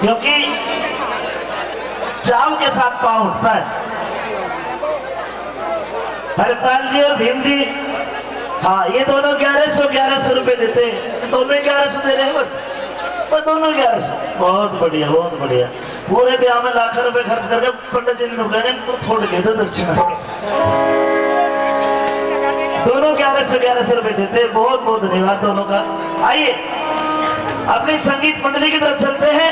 क्योंकि चाव के साथ पांव उठता है। हरपाल जी और भीम जी, हाँ ये दोनों 1100 रुपए देते हैं, दोनों 1100 दे रहे हैं बस दोनों 1100। बहुत बढ़िया बहुत बढ़िया। पूरे ब्याह में लाखों रुपए खर्च करके पंडित जी ने कहा तो थोड़े दे दो दक्षिणा। दोनों 1100 रुपए देते हैं। बहुत बहुत धन्यवाद दोनों का। आइए अपनी संगीत मंडली की तरफ चलते हैं।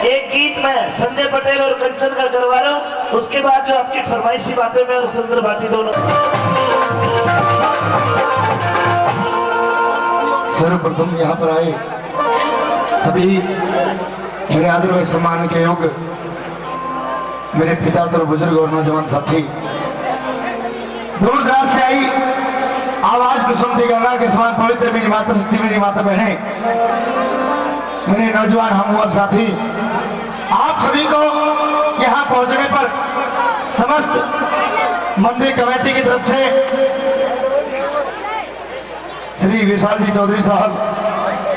एक गीत मैं संजय पटेल और कंचन का करवा रहा हूँ, उसके बाद जो आपकी फरमाइशी बातें मैं और सुंदर भाटी दोनों। सर्वप्रथम यहाँ पर आए सभी मेरे आदर व सम्मान के योग्य मेरे पिता और बुजुर्ग और नौजवान साथी, दूर दराज से आई आवाज को सुनती गंगा के समान पवित्र मेरी माता शक्ति, मेरी माता बहने, मेरे नौजवान हम और साथी, आप सभी को यहाँ पहुंचने पर समस्त मंदिर कमेटी की तरफ से श्री विशाल जी चौधरी साहब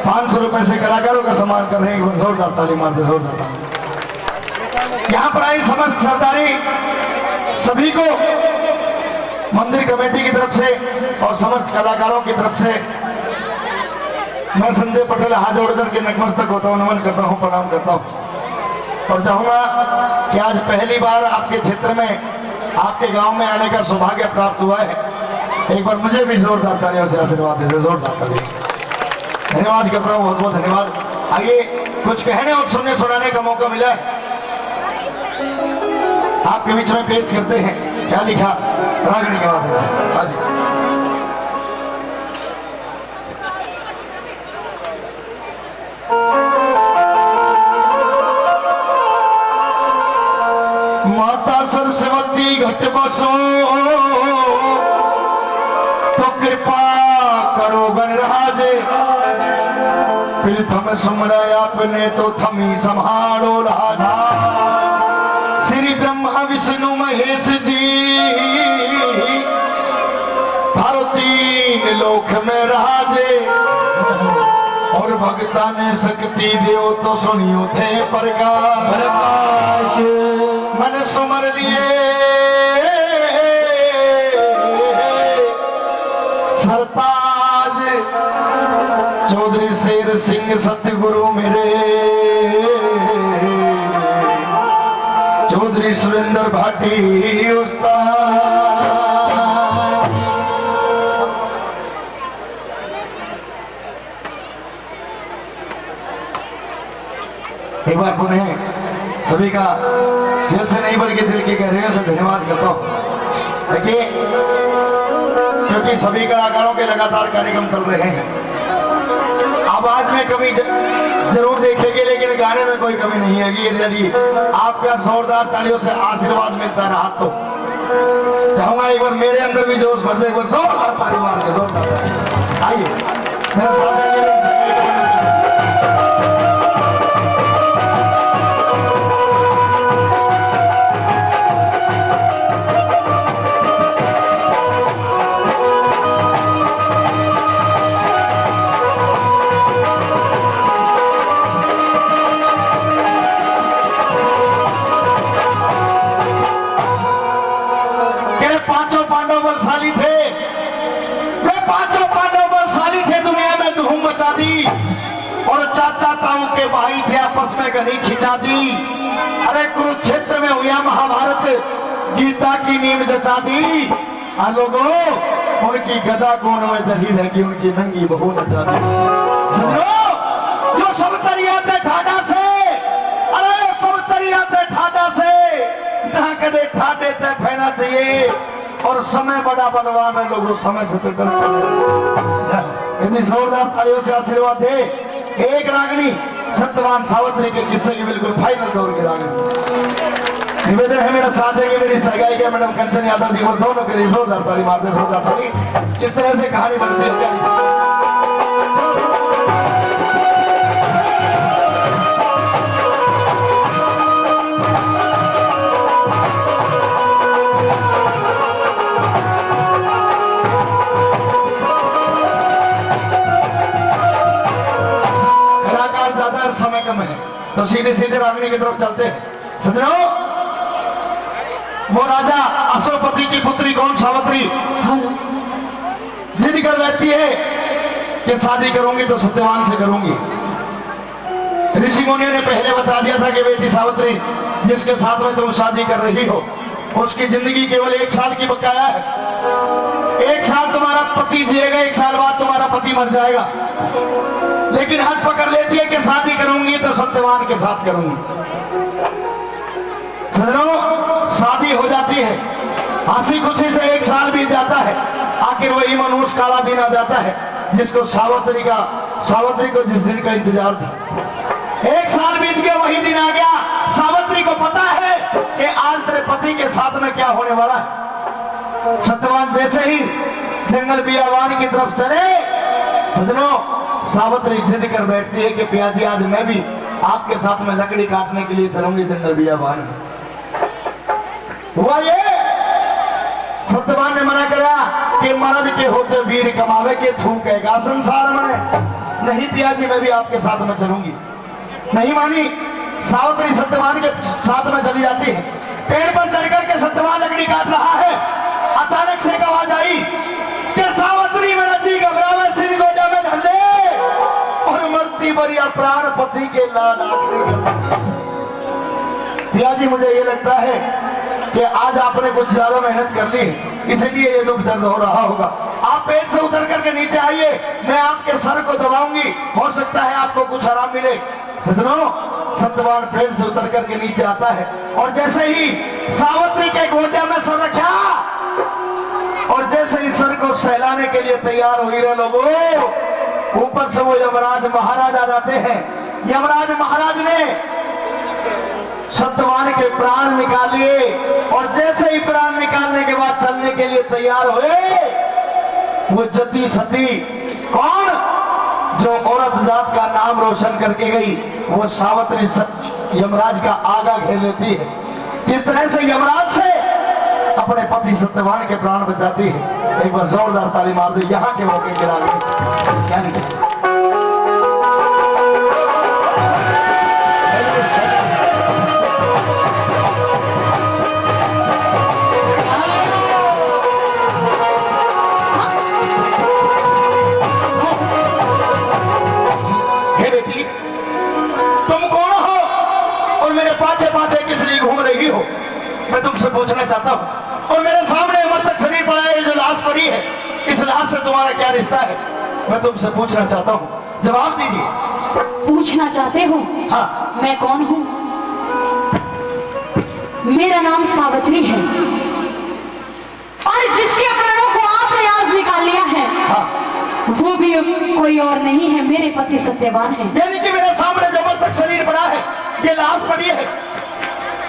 500 रुपए से कलाकारों का सम्मान कर रहे हैं। एक बार जोरदार ताली मारते, जोरदार ताली। यहाँ पर आई समस्त सरदारी सभी को मंदिर कमेटी की तरफ से और समस्त कलाकारों की तरफ से मैं संजय पटेल हाथ जोड़कर के नतमस्तक होता हूँ, नमन करता हूँ, प्रणाम करता हूँ और चाहूंगा कि आज पहली बार आपके क्षेत्र में, आपके गांव में आने का सौभाग्य प्राप्त हुआ है। एक बार मुझे भी जोरदार तालियों से आशीर्वाद दे दे, जोरदार तालियों से धन्यवाद करता हूँ, बहुत बहुत धन्यवाद। आइए कुछ कहने और सुनने सुनाने का मौका मिला है, आपके बीच में पेश करते हैं। क्या लिखा रागनी के माध्यम से। आज माता सरस्वती घट बसो तो कृपा करो गणराजे, प्रथम सुमरा आपने तो थमी संभालो राजा। श्री ब्रह्मा विष्णु महेश जी थारो 3 लोक में राजे, और भगता ने शक्ति दियो तो सुनियो थे प्रकाश। मन सुमर लिए सरताज, चौधरी शेर सिंह सतगुरु मेरे, चौधरी सुरेंद्र भाटी उस्ताद। एक बार पुनः सभी का दिल से नहीं बल्कि दिल के गहराइयों से धन्यवाद करता हूँ। देखिए क्योंकि सभी कलाकारों के लगातार कार्यक्रम चल रहे हैं, आवाज में कमी जरूर देखेंगे लेकिन गाने में कोई कमी नहीं है। यदि आपका जोरदार तालियों से आशीर्वाद मिलता रहा तो चाहूंगा एक बार मेरे अंदर भी जोश भर दे, एक बार जोरदार ताली मार के, जोरदार। आइए मेरा साथ के भाई थे आपस में गनी खिंचा दी। अरे कुरुक्षेत्र में हुआ महाभारत, गीता की नींव जचा दी। लोगों उनकी गदा कोण में दही लगी, उनकी नंगी बहू नचा दी। जो सब तरिया थे ठाडा से, अरे सब तरिया थे ठाडा से, ना कदे ठाडे ते फैना चाहिए। और समय बड़ा बलवान है लोगों, समय से तो डर यदि जोरदार तालियों से आशीर्वाद दे। एक रागनी सत्यवान सावित्री के किस्से की बिल्कुल फाइनल दौर की रागनी। निवेदन है मेरा साथ है, ये मेरी सगाई के मैडम कंचन यादव जी और दोनों के लिए जोरदार ताली मारते, जोरदार ताली। किस तरह से कहानी बनती है समय कम है, तो सीधे सीधे रागिनी की तरफ चलते हैं। सजनों, वो राजा अशोकपति की पुत्री कौन, सावित्री जिद कर बैठती है कि शादी करूंगी तो सत्यवान से करूंगी। ऋषि मुनियों ने पहले बता दिया था कि बेटी सावित्री, जिसके साथ में तुम शादी कर रही हो उसकी जिंदगी केवल 1 साल की बकाया है। 1 साल तुम्हारा पति जिएगा, 1 साल बाद तुम्हारा पति मर जाएगा। लेकिन हद पकड़ लेती है कि शादी करूंगी तो सत्यवान के साथ करूंगी। सजनों, शादी हो जाती है, हंसी खुशी से 1 साल बीत जाता है। आखिर वही मनुष्य काला दिन आ जाता है जिसको सावित्री को जिस दिन का इंतजार था। 1 साल बीत गया, वही दिन आ गया। सावित्री को पता है कि आज तेरे पति के साथ में क्या होने वाला है। सत्यवान जैसे ही जंगल बियाबान की तरफ चले, सजनों, सावित्री जिद कर बैठती है कि पियाजी आज मैं भी आपके साथ में लकड़ी काटने के लिए चलूंगी जंगल बियाबान में। हुआ ये, सत्यवान ने मना करा कि मर्द के होते वीर कमावे के थूकेगा संसार में। नहीं पियाजी, मैं भी आपके साथ में चलूंगी। नहीं मानी, सावित्री सत्यवान के साथ में चली जाती है। पेड़ पर चढ़कर के सत्यवान लकड़ी काट रहा है। अचानक से एक आवाज आई कि सावित्री मेरा जी घबरावे, सिर गोजा में धर ले और मरती बरिया प्राण पति के लाड आखिरी कर। पियाजी, मुझे ये लगता है कि आज आपने कुछ ज्यादा मेहनत कर ली, इसलिए ये दुख दर्द हो रहा होगा। आप पेड़ से उतर करके नीचे आइए, मैं आपके सर को दबाऊंगी, हो सकता है आपको कुछ आराम मिले। सजनों, सत्यवान पेड़ से उतर करके नीचे आता है और जैसे ही सावित्री के गोड्या में सर रखा और जैसे ही सर को सहलाने के लिए तैयार हो रहे लोगों, ऊपर से वो यमराज महाराज आ जाते हैं। यमराज महाराज ने सत्यवान के प्राण निकाल लिए और जैसे ही प्राण निकालने के बाद चलने के लिए तैयार हुए, वो जती सती कौन, जो औरत जात का नाम रोशन करके गई, वो सावित्री यमराज का आगा घेर लेती है। किस तरह से यमराज से अपने पति सत्यवान के प्राण बचाती है। एक बार जोरदार ताली मार दे यहाँ के मौके के आगे। मैं तुमसे पूछना चाहता हूँ, और मेरे सामने मृतक शरीर पड़ा है, जो लाश पड़ी है, इस लाश से तुम्हारा क्या रिश्ता है? मैं तुमसे पूछना चाहता हूँ, जवाब दीजिए। पूछना चाहते हो? हाँ। मैं कौन हूँ? मेरा नाम सावित्री है और जिसके प्राणों को आपने आज निकाल लिया है, हाँ। वो भी कोई और नहीं है, मेरे पति सत्यवान है। यानी कि मेरे सामने जो मृतक शरीर पड़ा है, ये लाश पड़ी है,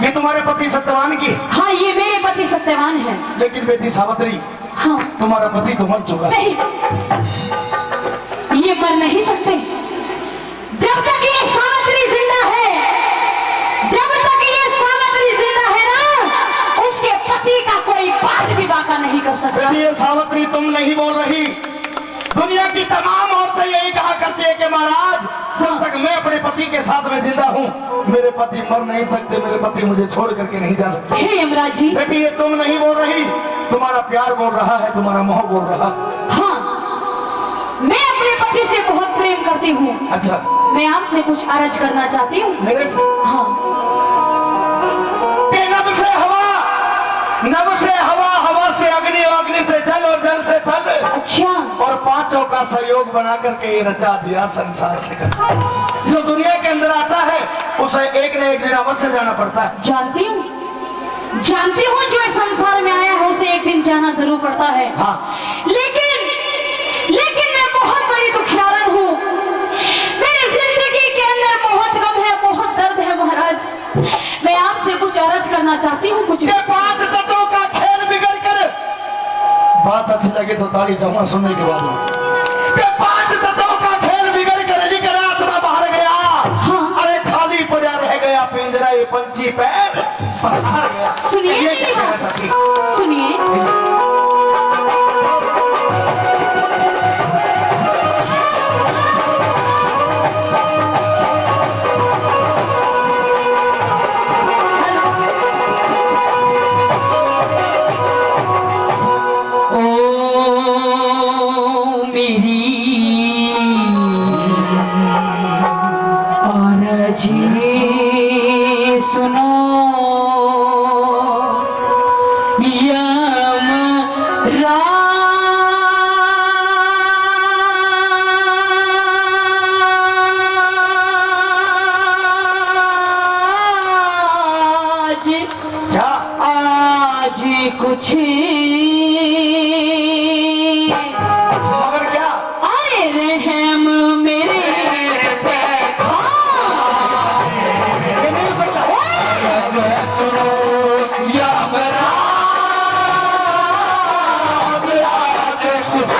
ये तुम्हारे पति सत्यवान की? हाँ, ये मेरे पति सत्यवान है। लेकिन बेटी सावित्री, हाँ, तुम्हारा पति तो मर चुका है। नहीं, ये मर नहीं सकते। जब तक ये सावित्री जिंदा है, जब तक ये सावित्री जिंदा है ना, उसके पति का कोई बाल भी बाका नहीं कर सकता। ये सावित्री तुम नहीं बोल रही, दुनिया की तमाम औरतें यही कहा करती है कि महाराज, जब तक मैं अपने पति के साथ में जिंदा हूँ, मेरे पति मर नहीं सकते, मेरे पति मुझे छोड़ करके नहीं जा सकते। हे यमराज जी, बेटी ये तुम नहीं बोल रही, तुम्हारा प्यार बोल रहा है, तुम्हारा मोह बोल रहा है। हाँ, मैं अपने पति से बहुत प्रेम करती हूँ। अच्छा, मैं आपसे कुछ अर्ज करना चाहती हूँ। मेरे से? हाँ। नभ से हवा, नभ से हवा, हवा से अग्नि, अग्नि से जल और जल से थल। अच्छा। और पांचों का सहयोग बना करके ये रचा दिया संसार से। जो दुनिया के अंदर आता है उसे एक न एक दिन अवश्य जाना पड़ता है। जानती हूँ, जानती हूँ, जो इस संसार में आया है उसे एक दिन जाना जरूर पड़ता है। हाँ। लेकिन मैं बहुत बड़ी दुखियारन हूँ। मेरी जिंदगी के अंदर बहुत गम है, बहुत दर्द है महाराज। मैं आपसे कुछ अर्ज करना चाहती हूँ। कुछ 5 तत्वों का खेल बिगड़ कर, बात अच्छी लगे तो ताली जमा सुनने के बाद 5 तत्वों का खेल बिगड़ कर लेकर आत्मा बाहर गया। हाँ। अरे खाली पड़ा रह गया पिंजरा, ये पंछी पैर पसार गया। सुनिए, ये क्या कहना चाहती? सुनिए, जी सुनो यमराज क्या आज कुछ मगर क्या अरे रहम मेरे पे ये नहीं हो सकता सुनो यमराज आज कुछ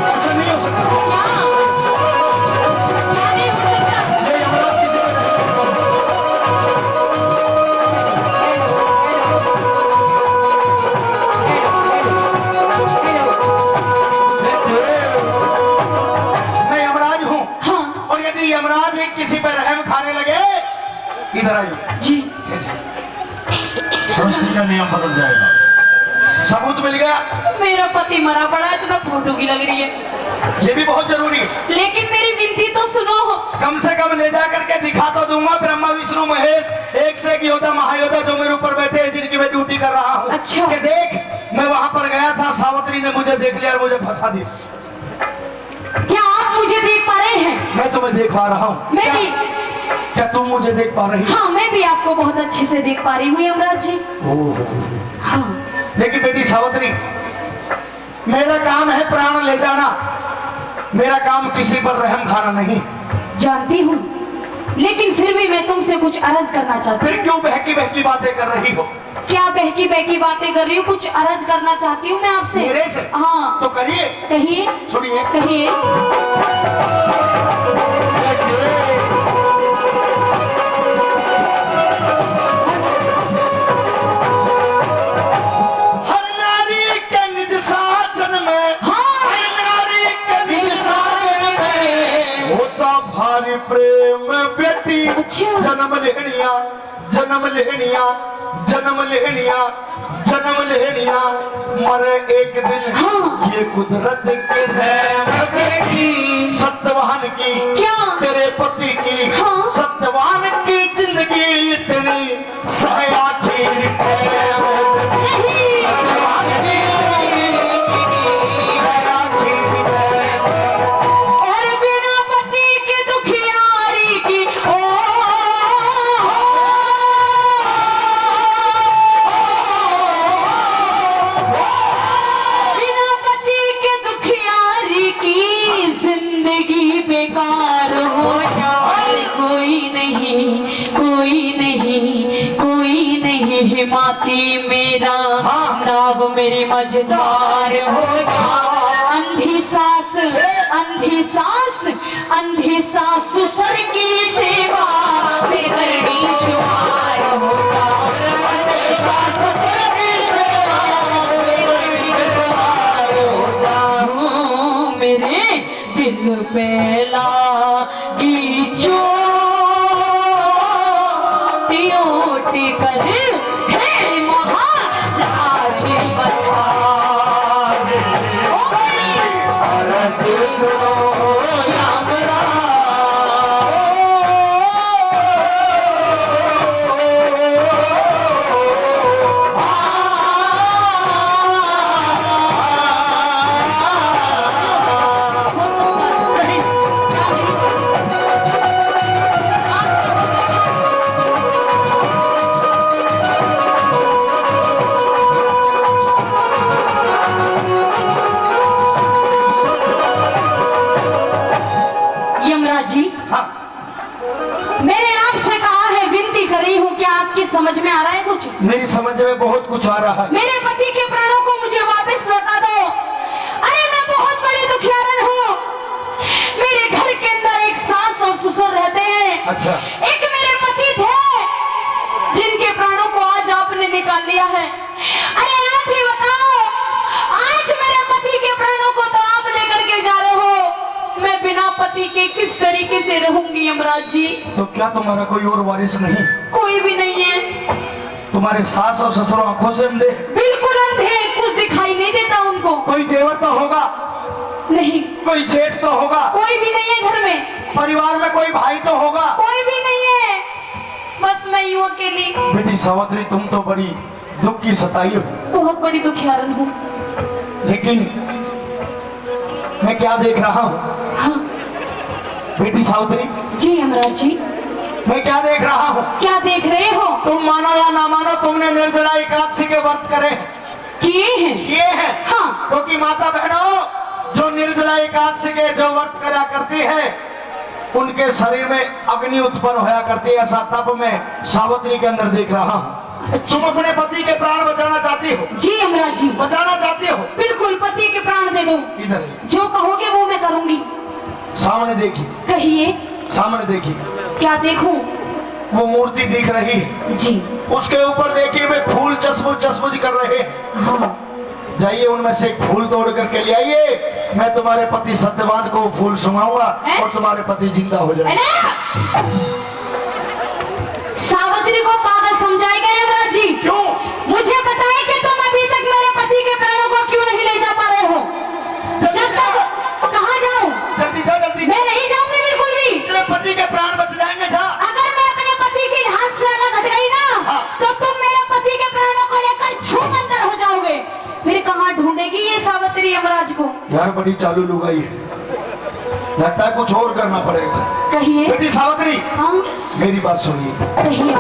ऐसा नहीं हो सकता ये यमराज किसी को नहीं मैं यमराज हूँ हाँ और यदि यमराज एक किसी पर रहम खाने लगे इधर आइए जी सृष्टि का नियम बदल जाएगा। सबूत मिल गया मेरा पति मरा पड़ा है तुम्हें फोटो की लग रही है ये भी बहुत जरूरी है लेकिन मेरी विनती तो सुनो कम से कम ले जा करके दिखा तो दूंगा ब्रह्मा विष्णु महेश एक से एक योद्धा महायोद्धा जो मेरे ऊपर बैठे हैं जिनकी मैं ड्यूटी कर रहा हूँ अच्छा। कि देख मैं वहां पर गया था सावित्री ने मुझे देख लिया और मुझे फंसा दिया क्या आप मुझे देख पा रहे हैं मैं तुम्हें देख पा रहा हूँ मैं भी क्या तुम मुझे देख पा रही हो हाँ मैं भी आपको बहुत अच्छे से देख पा रही हूँ यमराज जी हाँ लेकिन बेटी सावित्री मेरा काम है प्राण ले जाना मेरा काम किसी पर रहम खाना नहीं जानती हूँ लेकिन फिर भी मैं तुमसे कुछ अर्ज करना चाहती फिर क्यों बहकी बहकी बातें कर रही हो हूँ क्या बहकी बहकी बातें कर रही हूँ कुछ अर्ज करना चाहती हूँ मैं आपसे मेरे से हाँ तो करिए कहिए सुनिए कहिए हर नारी के निज साजन में हर नारी के निज साजन में होता भारी प्रेम बेटी अच्छा। जन्म लेनिया जन्म लेनिया जन्म लेनिया जन्म लेनिया मरे एक दिन हाँ। ये कुदरत के नेम बेटी सत्यवान की क्या? तेरे पति की हाँ। सत्यवान की जिंदगी इतनी सया खीर और बिना पति के दुखियारी की ओ बिना पति के दुखियारी की जिंदगी बेकार हो जाए कोई नहीं कोई नहीं कोई नहीं हिमाती मेरा नाव मेरी मझधार हो जाए अंधी सास अंधी सास ससुर की सेवा फिर करनी शुमार हो जाए अंधी सास ससुर की सेवा फिर करनी शुमार हो जाए मेरे दिल पे लागी चोट कर हे महाराज बचा अरज सुनो यमराज जी हाँ मैंने आपसे कहा है विनती करी हूँ क्या आपकी समझ में आ रहा है कुछ मेरी समझ में बहुत कुछ आ रहा है मेरे पति के प्राणों को मुझे वापस लौटा दो अरे मैं बहुत बड़ी दुखियारन हूँ मेरे घर के अंदर एक सास और ससुर रहते हैं अच्छा एक मेरे पति थे जिनके प्राणों को आज आपने निकाल लिया है अरे आप ही बताओ आज मेरे पति के प्राणों को तो आप लेकर के जा रहे हो मैं बिना पति के किस तरीके से रहूंगी यमराज जी तो क्या तुम्हारा कोई और वारिस नहीं कोई भी नहीं है तुम्हारे सास और ससुर आंखों से अंधे हैं? बिल्कुल अंधे हैं, कुछ दिखाई नहीं देता उनको। कोई देवर तो होगा, नहीं, कोई जेठ तो होगा, कोई भी नहीं है घर में। परिवार में कोई भाई तो होगा। कोई भी नहीं है, बस मैं यूं अकेली। बेटी सावित्री, तुम तो बड़ी दुख की सताई हो, बहुत बड़ी दुखियारन हूँ। लेकिन मैं क्या देख रहा हूँ हाँ बेटी सावित्री, जी यमराज जी, मैं क्या देख रहा हूँ? क्या देख रहे हो? तुम मानो या ना मानो, तुमने निर्जला एकादशी के व्रत करे किए हैं। किए हैं। हाँ। क्योंकि माता बहनों, जो निर्जला एकादशी के जो व्रत करा करती है, उनके शरीर में अग्नि उत्पन्न होया करती है। ऐसा तप मैं सावित्री के अंदर देख रहा हूँ। तुम अपने पति के प्राण बचाना चाहती हो? जी यमराज जी, बचाना चाहती हो? बिल्कुल, पति के प्राण दे दो। इधर ही। जो कहोगे वो मैं करूंगी। सामने देखी, कहिए। सामने देखी, क्या देखूं? वो मूर्ति दिख रही है, जी उसके ऊपर देखिए वे फूल चसमुच कर रहे हैं। हाँ। जाइए उनमें से एक फूल तोड़ करके ले आइए, मैं तुम्हारे पति सत्यवान को फूल सुनाऊंगा और तुम्हारे पति जिंदा हो जाए। सावित्री को पागल समझाएगा यमराज जी? क्यों? मुझे बताए कि तुम अभी तक मेरे पति के प्राणों को क्यों नहीं ले जा पा रहे हो? जब तक कहाँ जाऊं? जल्दी जा, जल्दी। मैं नहीं जाऊंगी बिल्कुल भी। तेरे पति के प्राण बच जाएंगे। जा। अगर मैं अपने पति की हाथ से अलग हट गई ना, हाँ। तो तुम मेरे पति के प्राणों को लेकर छूमंतर हो जाओगे। फिर कहाँ ढूंढेगी ये सावित्री यमराज को? यार बड़ी चालू लुगाई है, लगता है कुछ और करना पड़ेगा। कहिए। बेटी सावित्री, हाँ मेरी बात सुनिए। कहिए।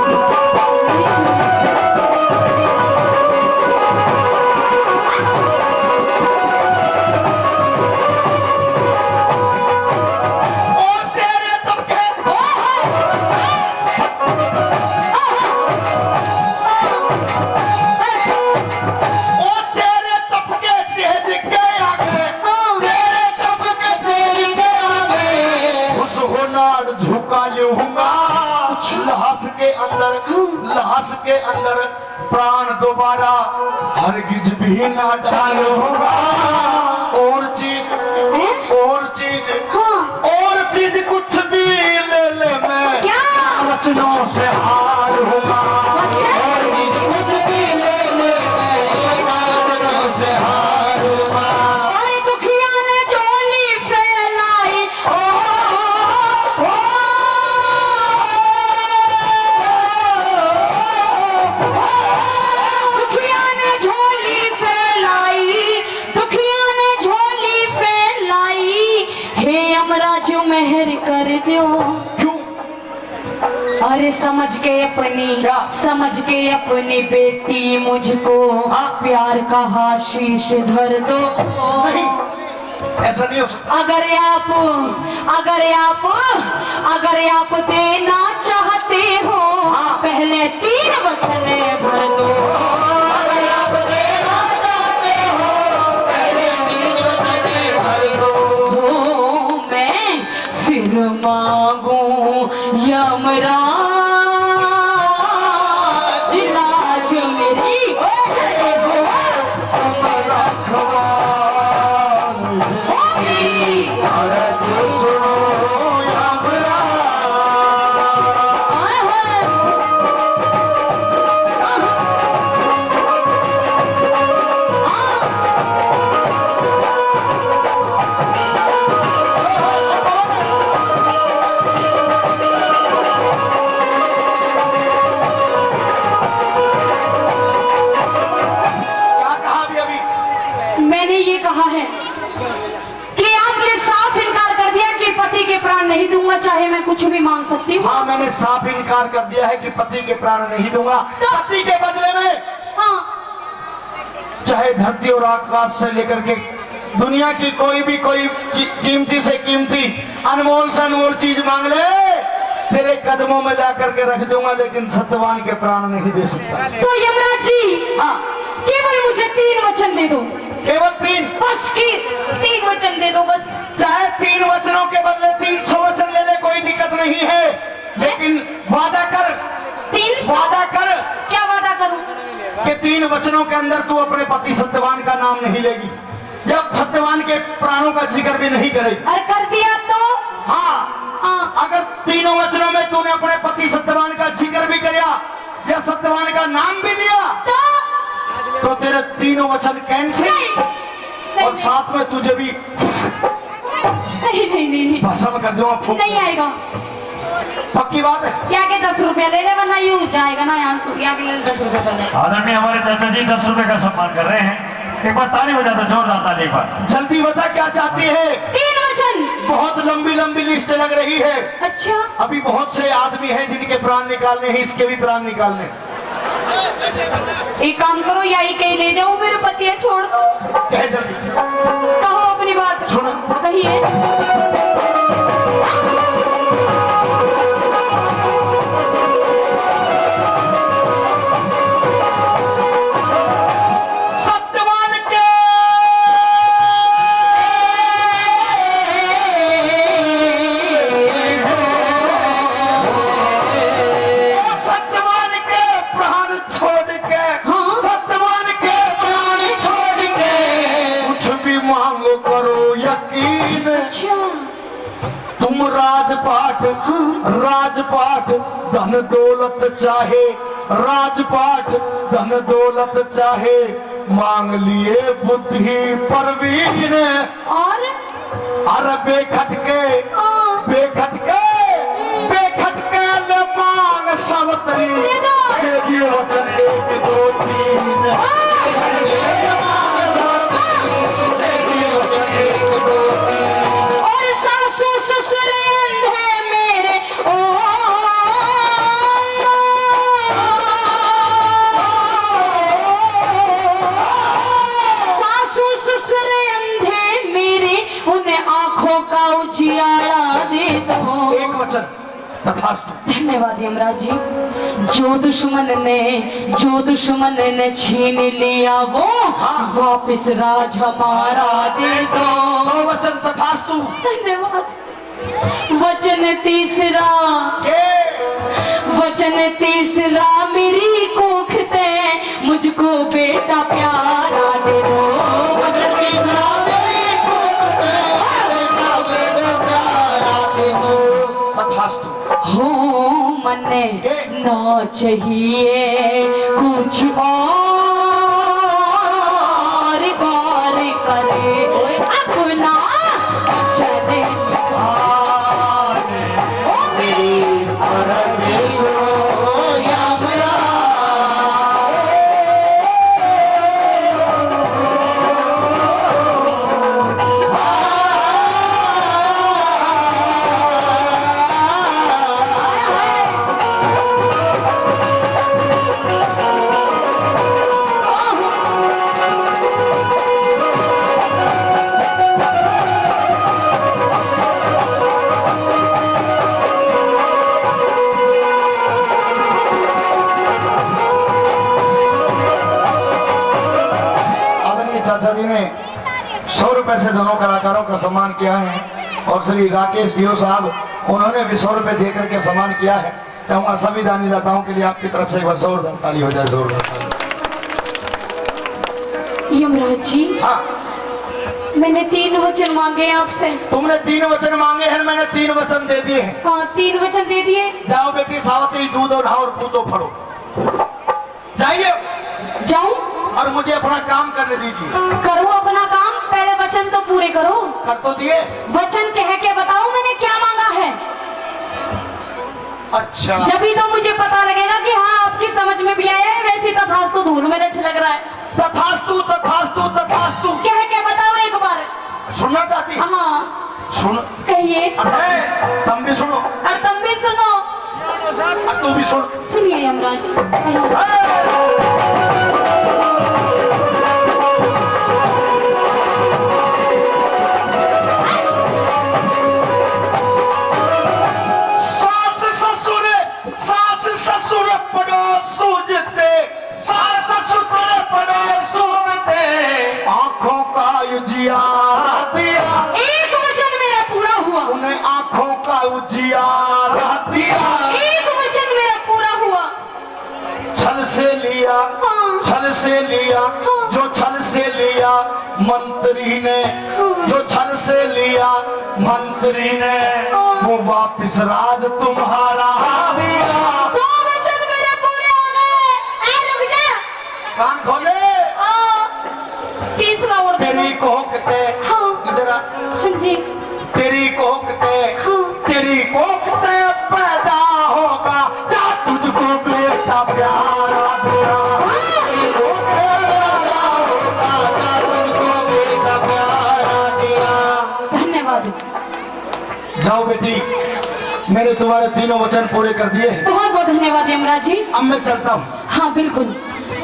लहस के अंदर प्राण दोबारा हरगिज भी ना डालूंगा। और चीज हाँ। और चीज कुछ भी ले ले, मैं क्या? वचनों से हार होगा। और चीज कुछ भी ले ले, मैं वचनों से हार होगा। अरे दुखिया ने झोली फैलाई, दुखिया ने झोली फैलाई, दुखिया ने झोली फैलाई। हे यमराज मेहर कर दो। क्यों? अरे समझ के अपनी, क्या? समझ के अपनी बेटी मुझको हाँ? प्यार का आशीष धर दो। नहीं, ऐसा नहीं हो सकता। अगर आप देना चाहते हो, हाँ? पहले 3 वचन भर दो। अगर आप देना चाहते हो, पहले 3 वचन भर दो। मैं फिर मांगू यमराज लाज मेरी होगी। सुनो यमराज, आए हैं। क्या कहा अभी? मैंने ये कहा है कि आपने साफ इनकार कर दिया कि पति के प्राण नहीं दूंगा, चाहे मैं कुछ भी मांग सकती हूँ। हाँ, मैंने साफ इनकार कर दिया है कि पति के प्राण नहीं दूंगा। पति के बदले में हाँ। चाहे धरती और आकाश से लेकर के दुनिया की कोई कीमती से कीमती, अनमोल से अनमोल चीज मांग ले, तेरे कदमों में ला करके रख दूंगा, लेकिन सत्यवान के प्राण नहीं दे सकता। तो यमराज जी, हाँ, केवल मुझे 3 वचन दे दो। केवल 3? बस की 3 वचन दे दो बस। चाहे 3 वचनों के बदले 300 वचन ले ले, कोई दिक्कत नहीं है, लेकिन वादा कर। 300? वादा कर। क्या वादा करूं? कि 3 वचनों के अंदर तू अपने पति सत्यवान का नाम नहीं लेगी, जब सत्यवान के प्राणों का जिक्र भी नहीं करेगी। और कर दिया तो? हाँ, हाँ। अगर 3 वचनों में तूने अपने पति सत्यवान का जिक्र भी किया, या सत्यवान का नाम भी लिया तो तेरे तीनों वचन कैंसिल नहीं, और नहीं, साथ में तुझे भी नहीं नहीं नहीं नहीं भस्म कर दूंगा, फूंक। नहीं आएगा। पक्की बात है। क्या के 10 रुपया ले ले, वरना यूं जाएगा ना यहाँ से। क्या के ले 10 रुपया पहले। आदरणीय हमारे चाचा जी 10 रुपए का सम्मान कर रहे हैं। एक बार ताली बजा दो, जोरदार ताली पर। जल्दी बता क्या चाहती है। 3 वचन। बहुत लंबी लंबी लिस्ट लग रही है। अच्छा अभी बहुत से आदमी हैं जिनके प्राण निकालने हैं, इसके भी प्राण निकालने। एक काम करो, या ही कहीं ले जाओ, मेरे पति है, छोड़ दो। कह जल्दी, कहो अपनी बात। सुनो। कहिए। सत्यवान के सत्यवान के प्राण छोड़ के, हाँ। सत्यवान के प्राण छोड़ के कुछ भी मांगो करो यकीन। अच्छा तुम राजपाट, राजपाट धन दौलत चाहे, राजपाट धन दौलत चाहे, मांग लिए बुद्धि परवीन। और अरे बेखटके, बेखटके, बेखटके ले मांग सावतरी, दे दिए वचन 1 2 3। और सासू ससुर अंधे मेरे, ओ सासू ससुर अंधे मेरे, उन्हें आंखों का उजियारा दे दो। एक वचन तथास्तु। धन्यवाद यमराज जी। जो दुश्मन ने छीन लिया वो वापिस राज हमारा दे दो। 2 वचन तथास्तु। धन्यवाद। वचन तीसरा, वचन तीसरा, मेरी कोखते मुझको बेटा प्यारा दे दो। वचन तीसरा, मेरी कोखते बेटा प्यारा दे दो। तथास्तु। हो मने ना चाहिए कुछ और, गौर करे अपना चले ओ मेरी अरज़ सुनो यमराज। चाचा जी ने 100 रुपए से दोनों कलाकारों का सम्मान किया है और श्री राकेश गियो साहब उन्होंने भी 100 रुपए देकर के सम्मान किया है। चाहूंगा सभी दानी दाताओं के लिए आपकी तरफ से एक बार जोरदार ताली हो जाए। जोरदार ताली। यमराज जी, हाँ, मैंने 3 वचन मांगे आपसे। तुमने 3 वचन मांगे हैं, मैंने 3 वचन दे दिए हैं। हाँ, 3 वचन दे दिए। जाओ बेटी सावित्री, दूध और नहाओ और पूतो फड़ो। जाइए जाऊं? और मुझे अपना काम करने दीजिए। करूं अपना काम, पहले वचन तो पूरे करो। कर तो दिए। वचन कह के बताओ मैंने क्या मांगा है। अच्छा, जब ही तो मुझे पता लगेगा कि हाँ आपकी समझ में भी आया है। वैसे तथास्तु धूल में लठ लग रहा है। तथास्तु तथास्तु तथास्तु। कह के बताओ एक बार। सुनना चाहती? हाँ सुन। कहिए। अरे तुम भी सुनो और तुम भी सुनो। और तू भी सुन। सुनिए यमराज, कहिए। सास ससुर पड़ोस सूझते, सास ससुर पड़ोस सूझते, आंखों का उजियारा दिया। एक वचन मेरा पूरा हुआ। उन्हें आंखों का उजियारा दिया। एक वचन मेरा पूरा हुआ। छल से लिया, हाँ। छल से लिया, हाँ। जो छल से लिया मंत्री ने, जो छल से लिया मंत्री ने, वो वापिस राज तुम्हारा दिया। 2 वचन मेरे पूरे हो कान खोले। तीसरा और दे दो। तेरी कोकते हाँ। इधर आ। हाँ जी। तेरी कोकते हाँ। तेरी कोकते पैदा होगा जा तुझको बेटा प्यारा दिया। तेरी कोकते पैदा होगा जा तुझको बेटा प्यारा दिया। धन्यवाद। जाओ बेटी, मैंने तुम्हारे तीनों वचन पूरे कर दिए। बहुत बहुत धन्यवाद यमराज जी। अब मैं चलता हूँ। हाँ बिल्कुल,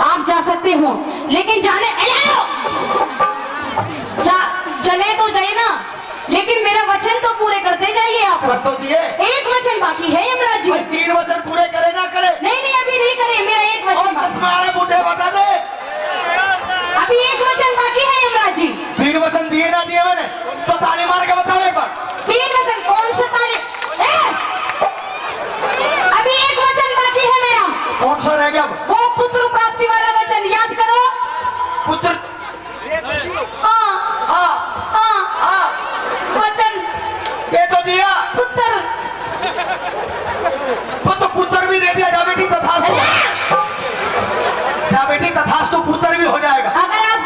आप जा सकते हो, लेकिन चले तो जाए ना, लेकिन मेरा वचन तो पूरे करते जाइए आप। कर तो दिए। एक वचन बाकी है यमराज जी। भाई 3 वचन पूरे करे ना करे? नहीं अभी नहीं करे, मेरा एक और वचन बाकी। चश्मा वाले बूढ़े बता दे। अभी एक वचन बाकी है यमराज जी। 3 वचन दिए ना दिए मैंने? तो ताली मार के बताओ एक बार। 3 वचन कौन सा तारीफ? अभी एक वचन बाकी है मेरा। कौन सा रह गया? वो पुत्र प्राप्ति वाला वचन याद करो। पुत्र। हाँ हाँ हाँ हाँ वचन ये तो दिया। पुत्र। तो पुत्र भी दे दिया। जा बेटी तथास्तु। जा बेटी तथास्तु, पुत्र भी हो जाएगा। अगर आप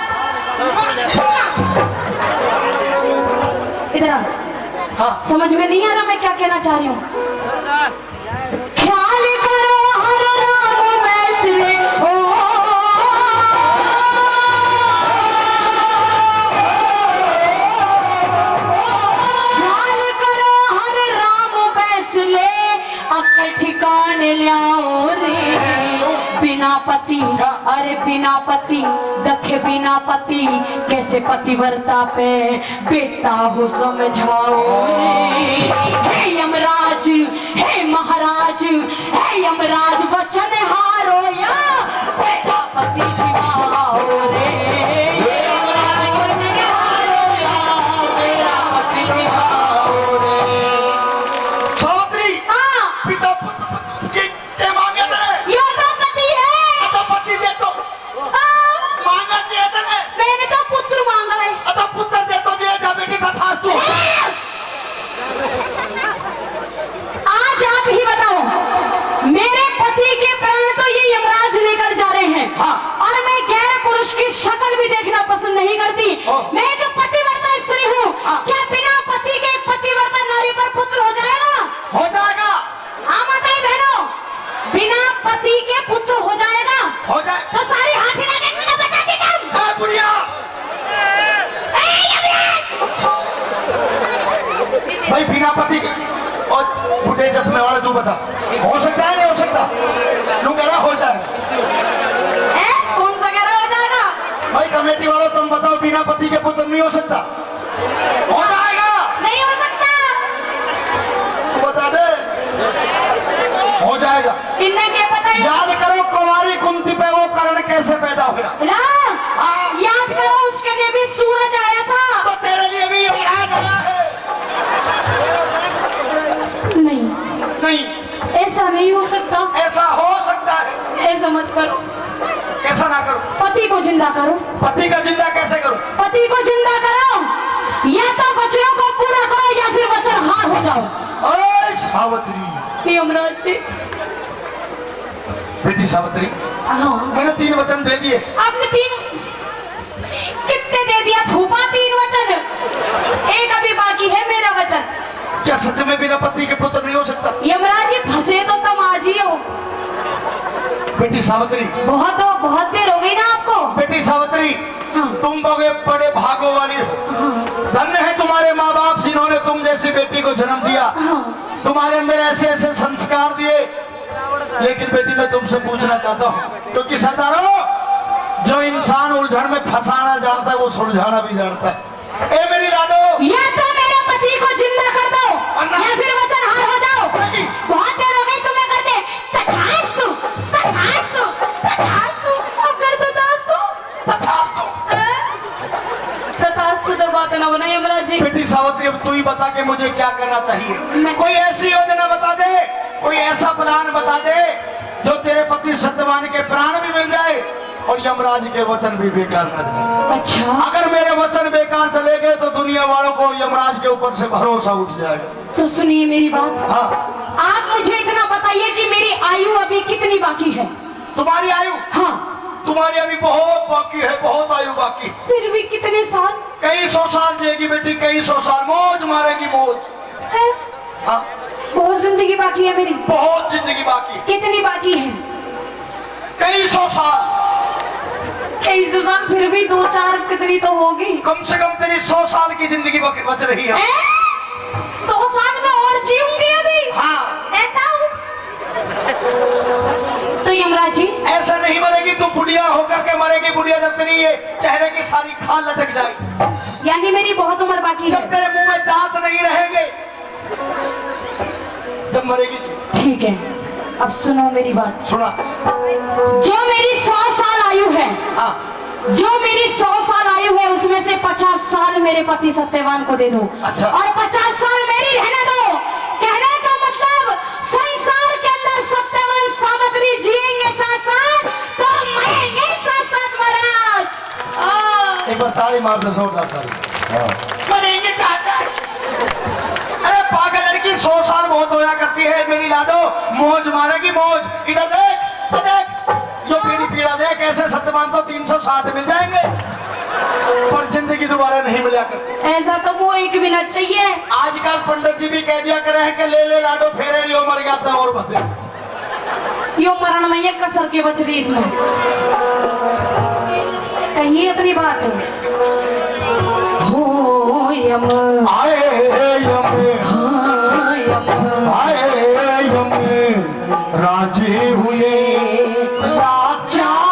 इधर आओ। हाँ समझ में नहीं आ रहा मैं क्या कहना चाह रही हूँ? ख्याल करो हर राम बैसले ओ, ख्याल करो हर राम बैसले अक्ल ठिकाने लियाओ रे। बिना पति, अरे बिना पति दखे बिना पति, कैसे पतिव्रता पे बेटा हो समझाओ रे। हे यमराज, हे महाराज, हे यमराज वचन हारो या बेटा पति सिवाओ रे। हे यमराज वचन हारो या बेटा पति सिवाओ रे। सावित्री। हाँ पिता के मांगे थे। ये तो पति है। तो पति दे तो हाँ, मांगा दिए थे। मैंने तो पुत्र मांगा है। तो पुत्र दे तो दिया। जा बेटी तथास्तु। आज आप ही बताओ, मेरे पति के प्राण तो ये यमराज लेकर जा रहे हैं। हाँ। और मैं गैर पुरुष की शक्ल भी देखना पसंद नहीं करती। मैं जो पतिव्रता स्त्री हूँ, हाँ। क्या बिना पति के पतिव्रता नारी पर पुत्र हो जाएगा? हो जाएगा। हाँ माताएं बहनों, बिना पति के पुत्र हो जाएगा। हो जाए। तो सारी हाथी लगे बिना बता के काम। बुढ़िया। ए, यमराज! भाई बिना पति के और बूढ़े चश्मे वाले तू बता, हो सकता है नहीं हो सकता? तू कह रहा हो जाएगा। कौन सा कह रहा हो जाएगा? भाई कमेटी वालों तुम बताओ, बिना पति के पुत्र नहीं हो सकता? हो जाएगा। नहीं हो सकता। तू बता दे। हो जाएगा। इन्हें क्या पता है? याद करो कुमारी कुंती पे वो कर्ण कैसे पैदा हुआ। याद करो, उसके लिए भी सूरज आया था। तो तेरे लिए भी यमराज आया है। नहीं नहीं ऐसा नहीं हो सकता। ऐसा हो सकता है। ऐसा मत करो। कैसा ना करो? पति को जिंदा करो। पति का जिंदा कैसे करो? पति को जिंदा करो, या तो वचनों को पूरा करो या फिर वचन हार हो जाओ। ओए सावित्री। यमराज जी। बेटी सावित्री, हाँ मैंने 3 वचन दे दिए। आपने 3 कितने दे दिया? फूफा 3 वचन, एक अभी बाकी है मेरा वचन। क्या सच में बिना पति के पुत्र नहीं हो सकता? यमराज जी फंसे तो तुम आज ही हो। बेटी सावित्री। बहुत देर हो गई ना आपको। बेटी सावित्री, हाँ। तुम बड़े भागों वाली हो। धन्य है तुम्हारे माँ बाप जिन्होंने तुम जैसी बेटी को जन्म दिया। हाँ। तुम्हारे अंदर ऐसे ऐसे संस्कार दिए। लेकिन बेटी मैं तुमसे पूछना चाहता हूँ, क्योंकि सरदारों, जो इंसान उलझन में फंसाना जानता है वो सुलझाना भी जानता है। ए मेरी लाडो, या तो मेरे पति को जिंदा कर दो या फिर वचन हार हो जाओ। बहुत देर हो गई तुम्हें करते। तथास्तु, तथास्तु, तथास्तु। अब कर दो तथास्तु। तथास्तु। तथास्तु तो बात ना बना यमराज जी। बेटी सावित्री, अब तू ही बता के मुझे क्या करना चाहिए। कोई ऐसी योजना बता दे, कोई ऐसा प्लान बता दे जो तेरे पति सत्यवान के प्राण भी मिल जाए और यमराज के वचन भी बेकार न जाए। अच्छा, अगर मेरे वचन बेकार चले गए तो दुनिया वालों को यमराज के ऊपर से भरोसा उठ जाएगा। तो सुनिए मेरी बात। हाँ। आप मुझे इतना बताइए कि मेरी आयु अभी कितनी बाकी है? तुम्हारी आयु? हाँ तुम्हारी अभी बहुत बाकी है, बहुत आयु बाकी। फिर भी कितने साल कई 100 साल जिएगी बेटी, कई 100 साल मौज मारेगी मौज। है? हाँ, बहुत जिंदगी बाकी है मेरी। बहुत जिंदगी बाकी, कितनी बाकी है? कई 100 साल। कई सौ साल, फिर भी 2-4 कितनी तो होगी। कम से कम तेरी 100 साल की जिंदगी बच रही है। 100 साल में और जीऊंगी अभी। हाँ, ऐसा हूँ। तो यमराज जी, ऐसा नहीं मरेगी तू, बुढ़िया होकर के मरेगी। बुढ़िया जब तेरी ये चेहरे की सारी खाल लटक जाएगी, यानी मेरी बहुत उम्र बाकी है। जब तेरे मुंह में दांत नहीं रहेंगे, जब मरेगी तू। ठीक है, अब सुनो मेरी बात। सुना। जो मेरी 100 साल आयु है, हाँ, जो मेरी 100 साल आयु है, उसमें से 50 साल मेरे पति सत्यवान को दे दो। अच्छा। और 50 साल मेरी रहने दो। कहने का मतलब संसार के अंदर सत्यवान सावित्री जिएंगे साथ साथ, तो मरेंगे साथ साथ महाराज। एक बार ताली मार दो, जोरदार ताली। मरेंगे चाचा। अरे पागल लड़की, 100 साल बहुत होया करती है मेरी लाडो, मौज मारेगी मौज। इधर देख, देख यो पीड़ी पीड़ा देख, ऐसे सत्यवान तो 360 मिल जाएंगे, पर जिंदगी दोबारा नहीं मिला करती। ऐसा तो वो एक भी ना चाहिए। आजकल पंडित जी भी कह दिया करे हैं कि ले ले लाडो फेरे लियो, मर जाता है और बदले। यो मरण में एक कसर के बच रही इसमें। कहिए अपनी बात। हो यम, आए यम, हाँ यम, आए यम, राजी हुए लाचार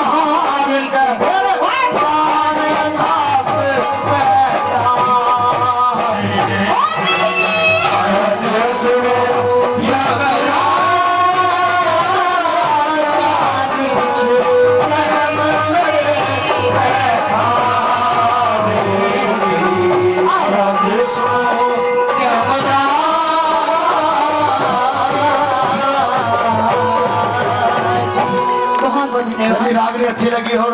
हार गए, प्राण लाश बैठा है। सुनो यदि रागनी अच्छी लगी और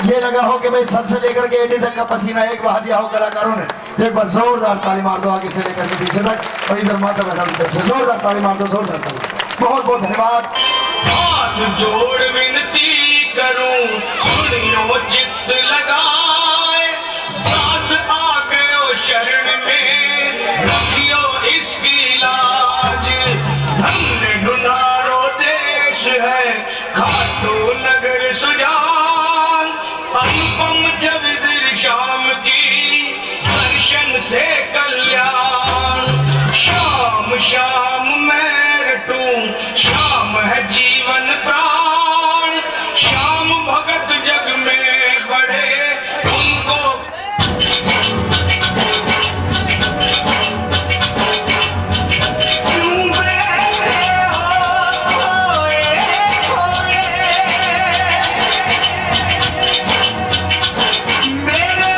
ये लगा हो कि भाई सर से लेकर के एडी तक का पसीना एक बहा दिया हो कलाकारों ने, एक बार जोरदार ताली मार दो आगे से लेकर के पीछे तक, और इधर माता बहना से जोरदार ताली मार दो, जोरदार ताली। बहुत बहुत धन्यवाद। हाथ जोड़ विनती करूं, सुनियो चित्त लगाए, दास आ गयो शरण में, रखियो इसकी लाज। धन्य ढूंढारो देश है, खाटू नगर सुजान, अनुपम जब सिर शाम की, दर्शन से कल्याण। शाम शाम मैं रटूं, शाम है जीवन प्राण, शाम भगत जग में बढ़े उनको। मेरे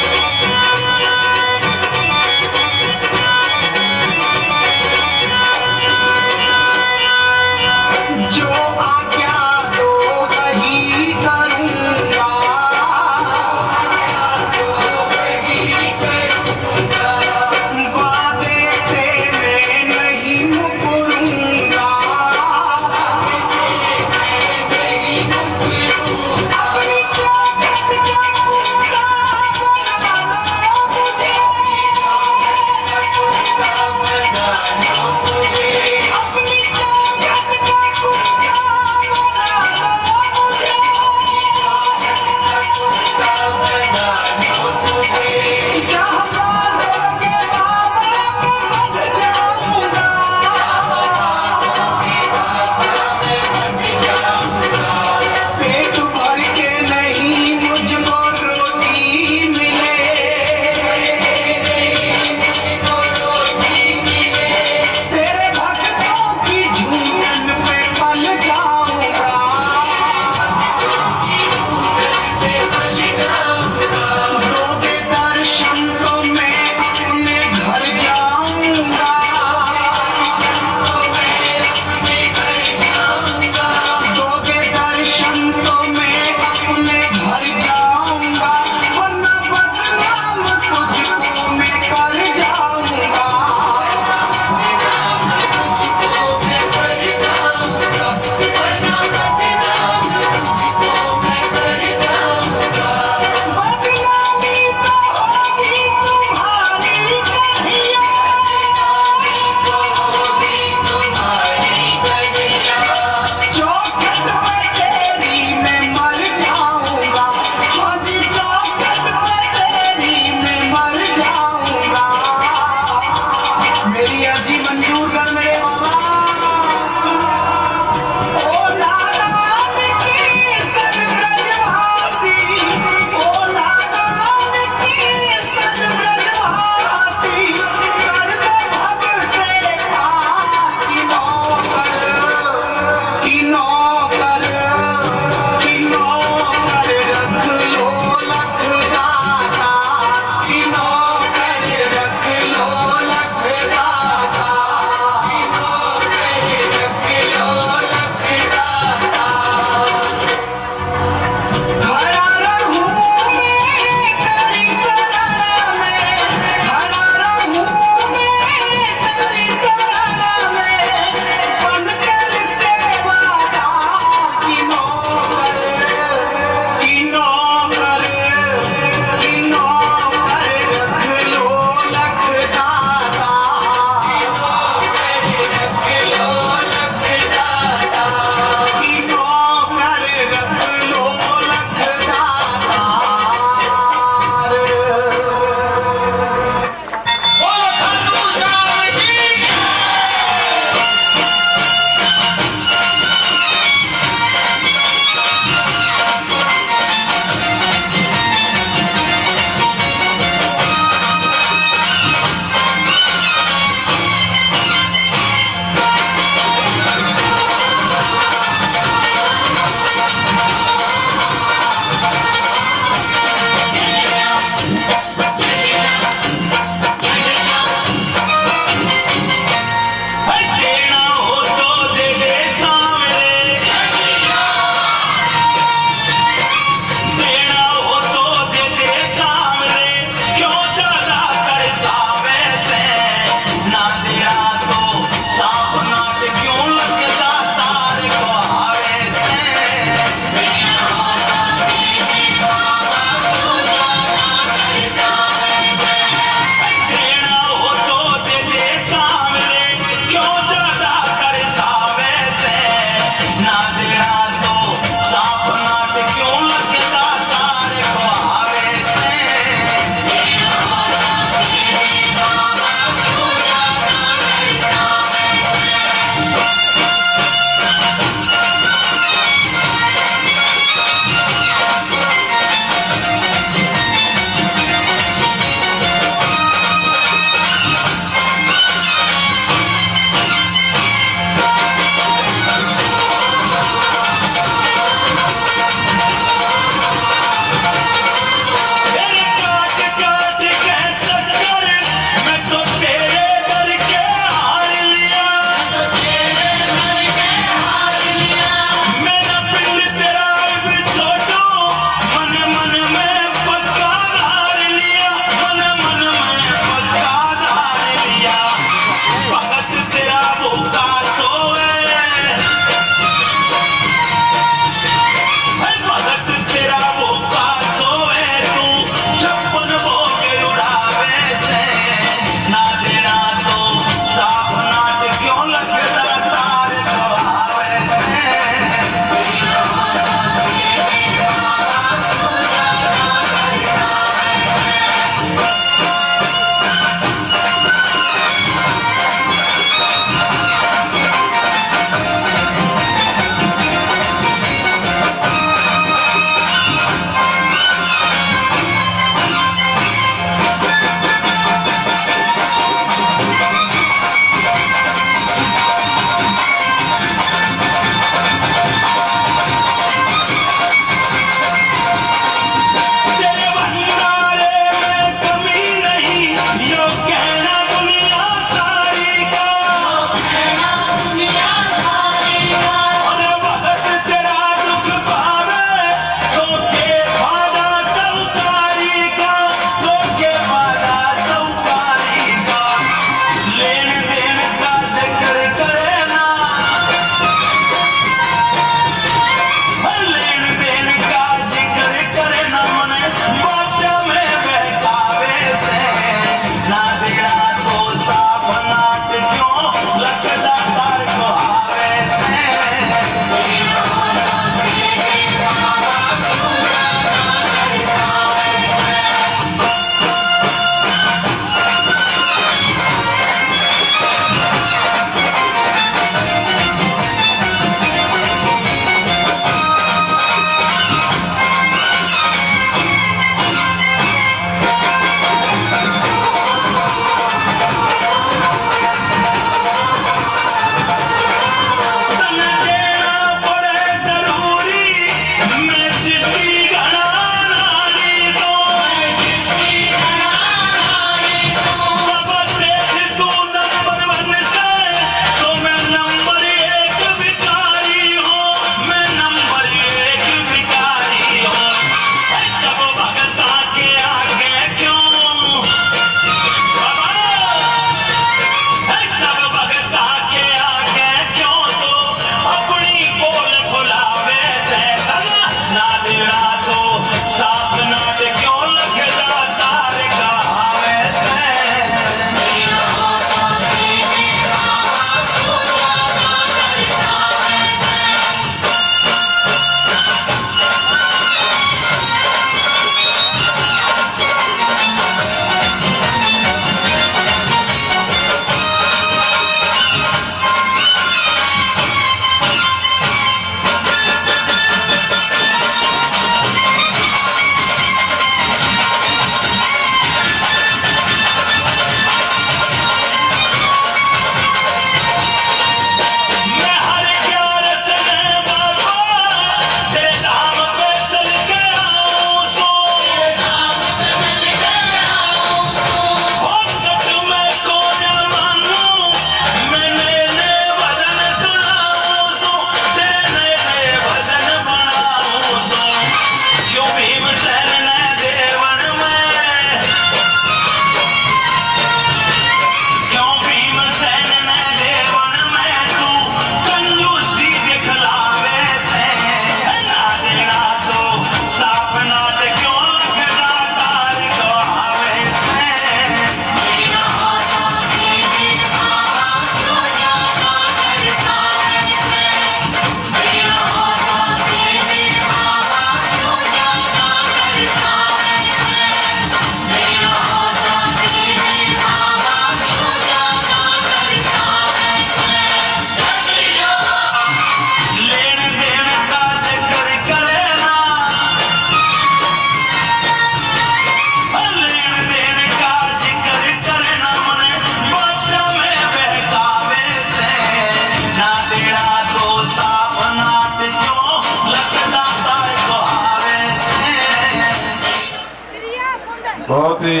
ही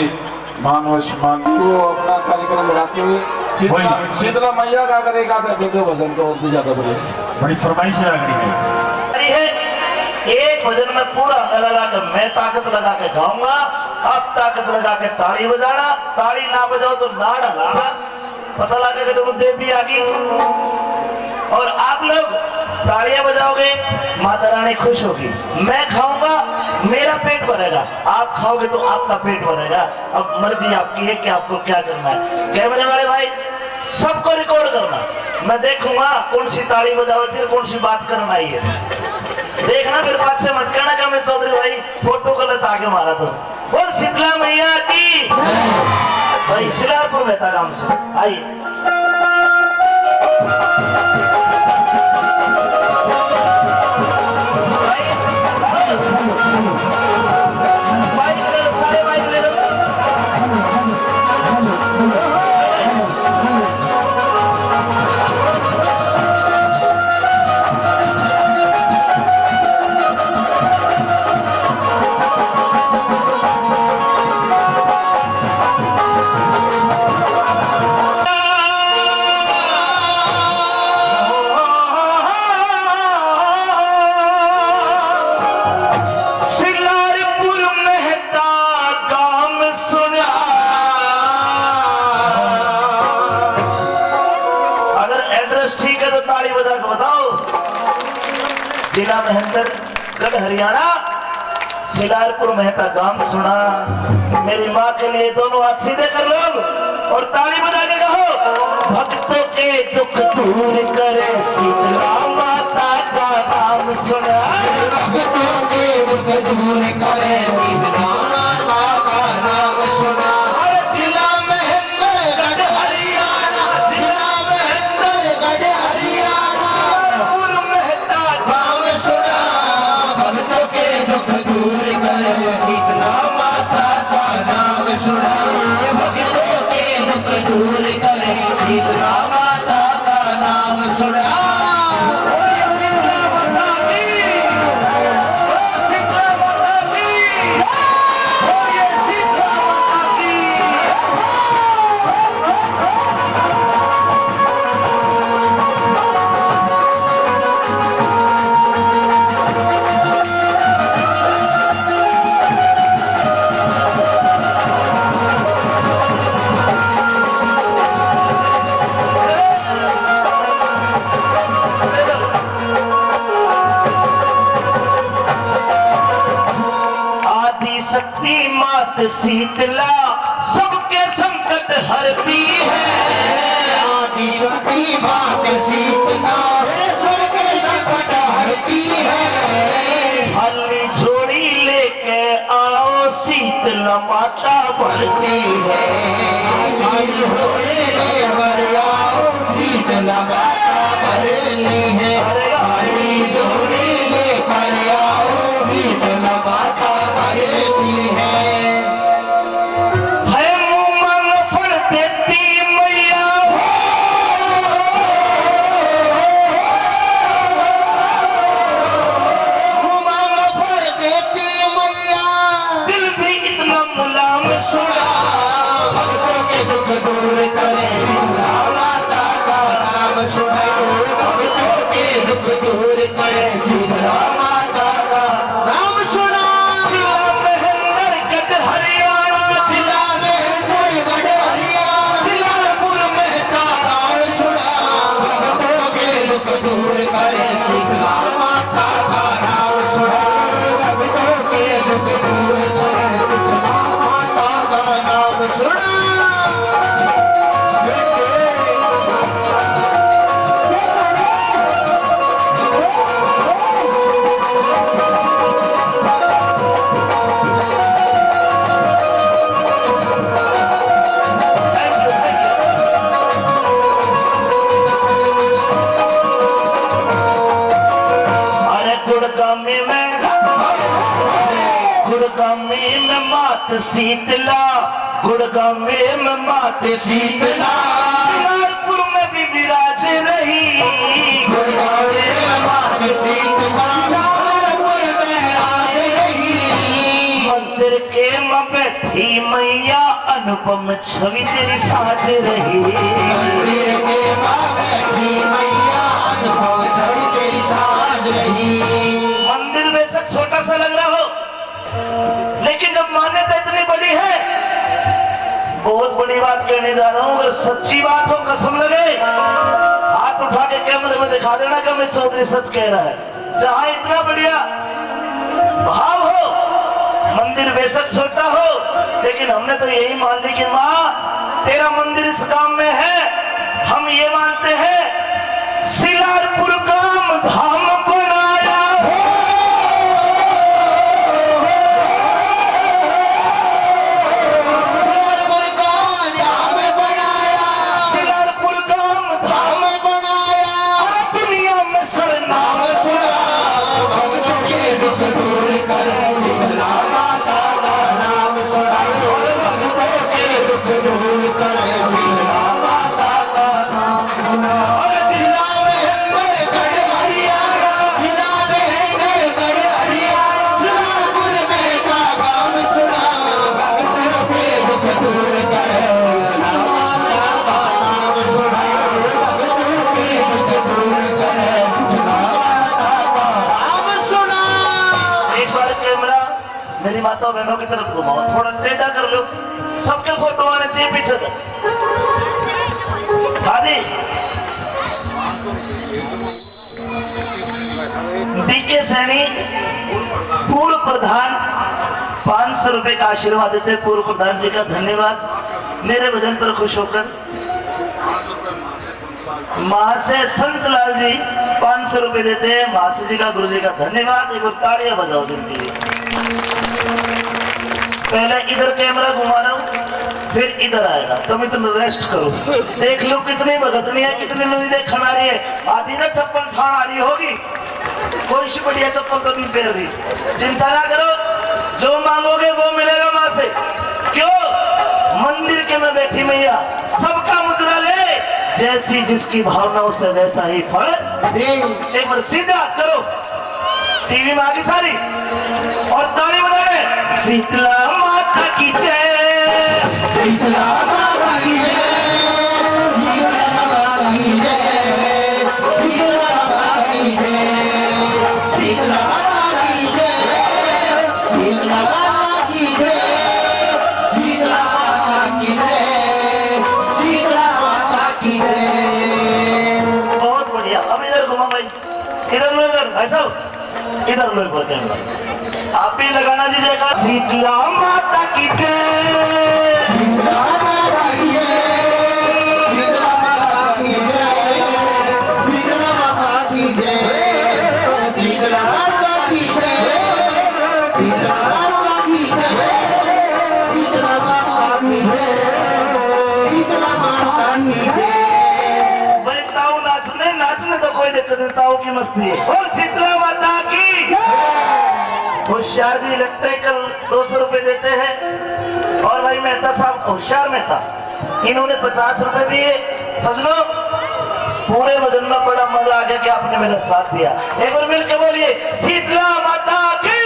मानवश मांगी वो अपना कार्यक्रम बढ़ाते हुए शीतला मैया का करेगा तो दे दो भजन तो और भी ज्यादा बढ़िया। बड़ी फरमाइश आ गई है। अरे है एक भजन में पूरा लगा के मैं ताकत लगा के गाऊंगा, आप ताकत लगा के ताली बजाना, ताली ना बजाओ तो ना डलाना, पता लगेगा जब देवी आ गई। और आप लोग तालियां बजाओगे, माता रानी खुश होगी। मैं खाऊंगा, मेरा पेट भरेगा, आप खाओगे तो आपका पेट भरेगा। अब मर्जी आपकी है कि आपको क्या करना है। कैमरे वाले भाई सबको रिकॉर्ड करना, मैं देखूंगा कौन सी ताली बजाओ थी, कौन सी बात करना ही है। देखना फिर बात से मत कहना कि मैं चौधरी भाई फोटो गलत आगे मारा तो। बोल शीतला मैया की भाई, शिलारपुर रहता काम से आइए। जिला महेंद्रगढ़ हरियाणा, शिलारपुर मेहता गांव सुना। मेरी माँ के लिए दोनों हाथ सीधे कर लो और ताली बजा के कहो, भक्तों के दुख दूर करे शीतला माता का नाम सुना। भक्तों के दुख दूर करे शीतला माता का नाम सुना। जिला महेंद्रगढ़ हरियाणा, जिला महेंद्रगढ़ हरियाणा, मेहता गांव सुना। भक्तों के दुख दूर करे शीतला माता का नाम सुना। भक्तों के दुख दूर करे शीतला माता का नाम सुना। शक्ति मात शीतला सबके संकट हरती है। आदि शक्ति मात शीतला सबके संकट हरती है। हल्ली झोली लेके आओ शीतला माता भरती है। हल्ली झोली लेकर आओ शीतला माता भरती है। हल्ली झोली लेकर आओ शीतला माता भरती है। मुंह मांग फल देती मैया, मुंह मांग फल देती मैया। दिल भी इतना मुलायम सुना। भक्तों के दुख दूर करे शीतला माता का नाम सुना। भक्तों के दुख दूर करे शीतला माता का नाम सुना। जिला महेंद्रगढ़ हरियाणा, जिला महेंद्रगढ़ हरियाणा, शिलारपुर मेहता गांव सुना। भक्तों के दुख दूर करे शीतला माता का नाम सुना। भक्तों के दुख दूर करे शीतला माता का नाम सुना। गुड़गामी में मात शीतला, गुड़गामी में मात शीतला। शिलारपुर में भी विराज रही। गुड़गामी में मात शीतला, शिलारपुर में आज रही। मंदिर के में बैठी मैया अनुपम छवि तेरी साज रही। मंदिर में माँ बैठी मैया अनुभव छवि तेरी साज रही। मंदिर बेशक छोटा सा लग रहा हो, लेकिन जब मान्यता इतनी बड़ी है, बहुत बड़ी बात कहने जा रहा हूं। अगर सच्ची बात हो, कसम लगे, हाथ उठा के कैमरे में दिखा देना कि अमित चौधरी सच कह रहा है। जहां इतना बढ़िया भाव हो, मंदिर बेशक छोटा हो, लेकिन हमने तो यही मान ली कि माँ तेरा मंदिर इस काम में है। हम ये मानते हैं सिलारपुर काम धाम बनाया, सिलारपुर काम धाम बनाया, सिलारपुर काम धाम धाम बनाया। दुनिया में सरनाम सुना। भक्तों के दुख दूर कर शीतला माता का नाम सुना। भक्तों के दुख दूर कर शीतला माता का नाम सुना। जिला महेंद्रगढ़ हरियाणा, जिला महेंद्रगढ़ हरियाणा, सिलारपुर में का काम सुना। भक्तों के दुख दूर कर शीतला माता का नाम सुना। भक्तों के दुख दूर कर शीतला माता का नाम सुना। एक बार कैमरा मेरी माता बहनों की तरफ घुमाओ, थोड़ा टेढ़ा कर लो, सबके फोटो आने चाहिए पीछे तक। हाँ जी, डीके सैनी पूर्व प्रधान 500 रुपए का आशीर्वाद देते हैं। पूर्व प्रधान जी का धन्यवाद। मेरे भजन पर खुश होकर महाशय संतलाल जी 500 रुपए देते हैं। महाशय जी का, गुरु जी का धन्यवाद। एक बार तालियां बजाओ जिनके लिए। पहले इधर कैमरा घुमा रहा हूं, फिर इधर आएगा, तुम इतना रेस्ट करो। देख लो कितनी भगतनी है, कितनी लुईदे खना रही है। आधी ना चप्पल ठाण आ रही होगी, कोई सी बढ़िया चप्पल तो नहीं पहन रही। चिंता ना करो, जो मांगोगे वो मिलेगा मां से। क्यों? मंदिर के में बैठी मैया सबका मुद्रा ले, जैसी जिसकी भावनाओं से वैसा ही फल। एक बार सीधा करो, टीवी में आगे सारी, और ताली बजा रहे। शीतला माता की जय, शीतला माता की जय, शीतला माता की जय, शीतला माता की जय, शीतला माता की जय, शीतला माता की जय, शीतला माता की जय, शीतला माता की जय। बहुत बढ़िया। अब इधर घुमा भाई, इधर लो, इधर ऐसा इधर लो, एक बार कैमरा आप ही लगाना जी जयकार। शीतला माता की जय, शीतला माता की जय, शीतला माता की जय, शीतला माता की जय, शीतला माता की जय, शीतला माता की जय, शीतला माता की जय, शीतला माता की जय। भाई ताऊ नाचने तो कोई दिक्कत नहीं, ताऊ की मस्ती है। और शीतला माता की होशियार जी इलेक्ट्रिकल 200 रुपए देते हैं। और भाई मेहता साहब, होशियार मेहता, इन्होंने 50 रुपए दिए। सजनो, पूरे वजन में बड़ा मजा आ गया कि आपने मेरा साथ दिया। एक बार मिलकर बोलिए शीतला माता की।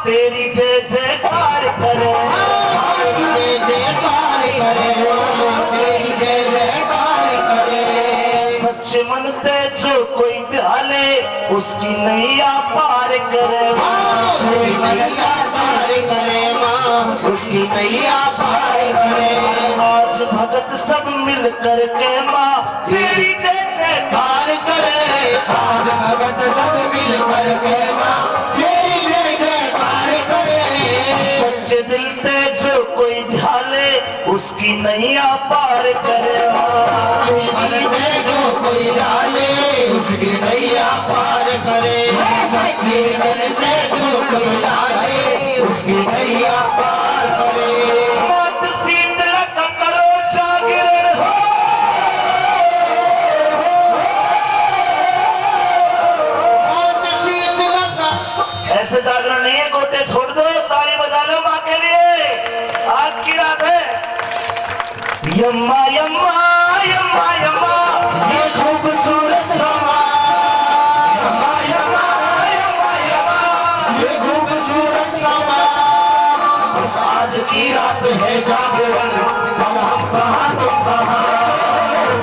तेरी जय जयकार करे, तेरी जय जयकार करे, तेरी जय जयकार करे। सच मन ते जो कोई ध्याले, उसकी नैया पार करे। उसकी नैया पार करे माँ, उसकी नैया पार करे। आज भगत सब मिल कर के माँ तेरी जय जयकार करे। आज भगत सब मिल कर के माँ तेरी जय जयकार करे। सच्चे दिल ते जो कोई ध्याले, उसकी नैया पार करे माँ। मन से जो कोई डाले, उसकी नैया पार करे। जन से जो कोई लागे उसकी नैया पार करे। मात शीतला का करो जागरण हो, मात शीतला का ऐसे जागरण नहीं है, गोटे छोड़ दो, ताली बजा लो माँ के लिए। आज की रात है यम्मा यम्मा यम्मा यम्मा, ये खूबसूरत समा, यम्मा यम्मा यम्मा यम्मा, ये खूबसूरत समा, बस आज की रात है जागरण, हम कहाँ तुम कहाँ,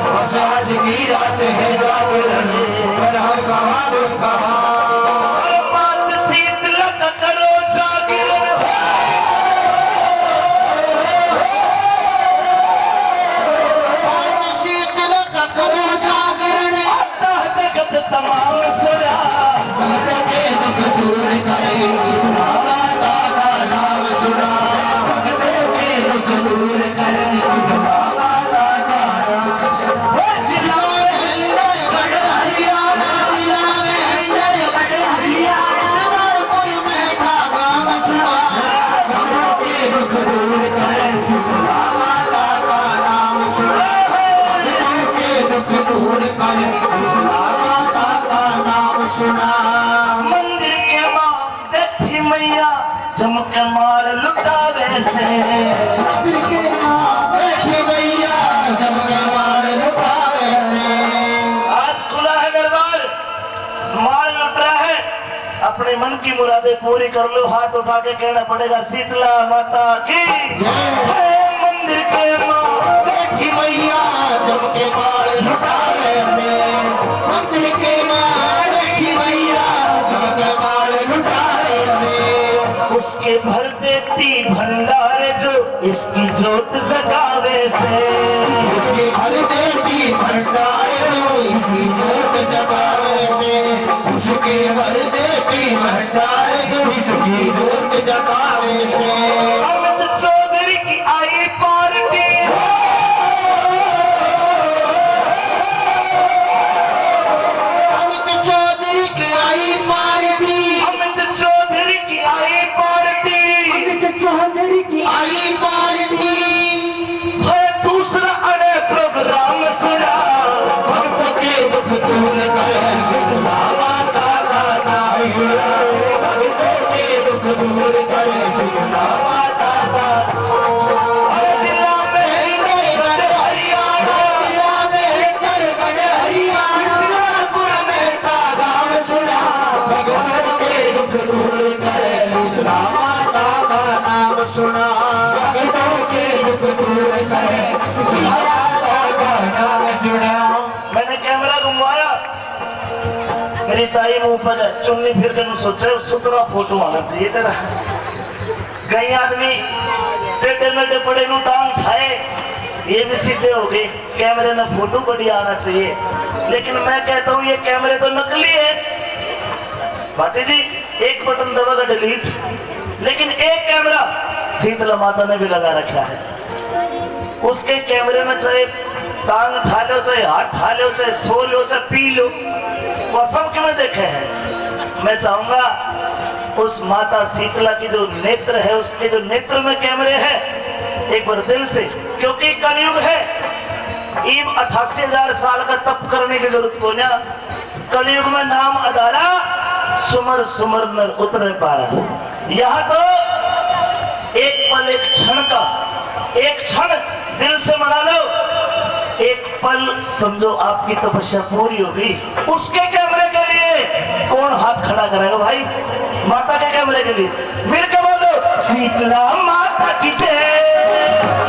बस आज की रात है जागरण, हम कहाँ तुम कहाँ। मात शीतला का करो जागरण हो, मात शीतला का करो जागरण, आता जगत तमाम सुना, भक्त के दुख दूर करे, सुना माता का नाम सुना, भक्तों के दुख दूर करे, सुना माता का नाम सुना। वो जिला गढ़ हरियाणा जिला में अंदर गढ़ हरियाणा, सुनापुर में था गाँव सुना, भक्तों के दुख दूर करे, सुना माता का नाम सुना, भक्तों के दुख दूर करे, सुना माता का नाम सुना। मंदिर के माँ देखी मैया चमक मार लुटावे से, बैठी भैया जब के मार लुटावे से, आज खुला है दरबार, माल लुट रहा है, अपने मन की मुरादें पूरी कर लो। हाथ उठा के कहना पड़ेगा शीतला माता की है। मंदिर के माँ बैठी भैया जब के मार लुटावे से, मंदिर के मार बैठी भैया जब के मार लुटावे से, उसके भर देती भंडार जो इसकी जोत जगावे से, उसकी भर देती भंडार जो इसकी जोत जगावे से, उसके भर देती भंडार जो इसकी जोत जगावे से। अमित चौधरी की आई पार्टी, अमित चौधरी की आई पार्टी, अमित चौधरी की आई पार्टी, अमित चौधरी की आई पार्टी, है दूसरा अड़े प्रोग्राम सुना, भक्त के दुख दूर करे, शीतला माता का नाम सुना, भक्तों के दुख दूर करे, शीतला माता का। हर जिला में गढ़ हरियाणा जिला में गढ़ हरियाणा, सुनापुर में था गाँव सुना, भक्तों के दुख दूर करे, शीतला माता का नाम सुना, भक्तों के दुख दूर करे, शीतला माता का नाम सुना। मैंने कैमरा घुमाया, मेरी ताई मुंह पर चुन्नी फिर कर सोचा सुतरा फोटो आना चाहिए तेरा। कई आदमी टेढ़े मेढ़े पड़े नु टांग खाए, ये भी सीधे हो गए, कैमरे में फोटो बढ़िया आना चाहिए। लेकिन मैं कहता हूँ ये कैमरे तो नकली है भाटी जी, एक बटन दबाकर डिलीट, लेकिन एक कैमरा शीतला माता ने भी लगा रखा है। उसके कैमरे में चाहे टांग ठा लो, चाहे हाथ ठा लो, चाहे सो लो, चाहे पी लो, वो सब के मैं देखे हैं। मैं चाहूंगा उस माता शीतला की जो नेत्र है, उसके जो नेत्र में कैमरे हैं, एक बार दिल से, क्योंकि कलयुग है, ईब 88,000 साल का तप करने की जरूरत को ना, कलयुग में नाम अदारा सुमर सुमर नर उतरे पारा। यहाँ तो एक पल, एक क्षण का, एक क्षण दिल से मना लो, एक पल समझो आपकी तपस्या पूरी होगी। उसके कैमरे के लिए कौन हाथ खड़ा करेगा भाई? माता के कैमरे के लिए मिलकर बोलो शीतला माता की जय,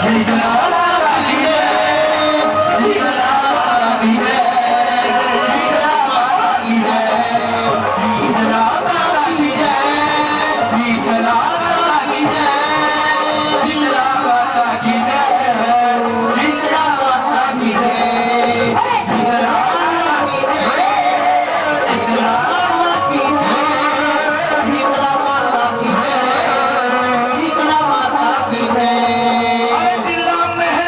शीतला माता की जय, शीतला माता की जय, शीतला माता की जय, शीतला माता की जय, शीतला माता की जय, शीतला माता की जय, शीतला माता की जय, शीतला माता की जय, शीतला माता की जय, शीतला माता की जय, शीतला माता की जय। जिला में है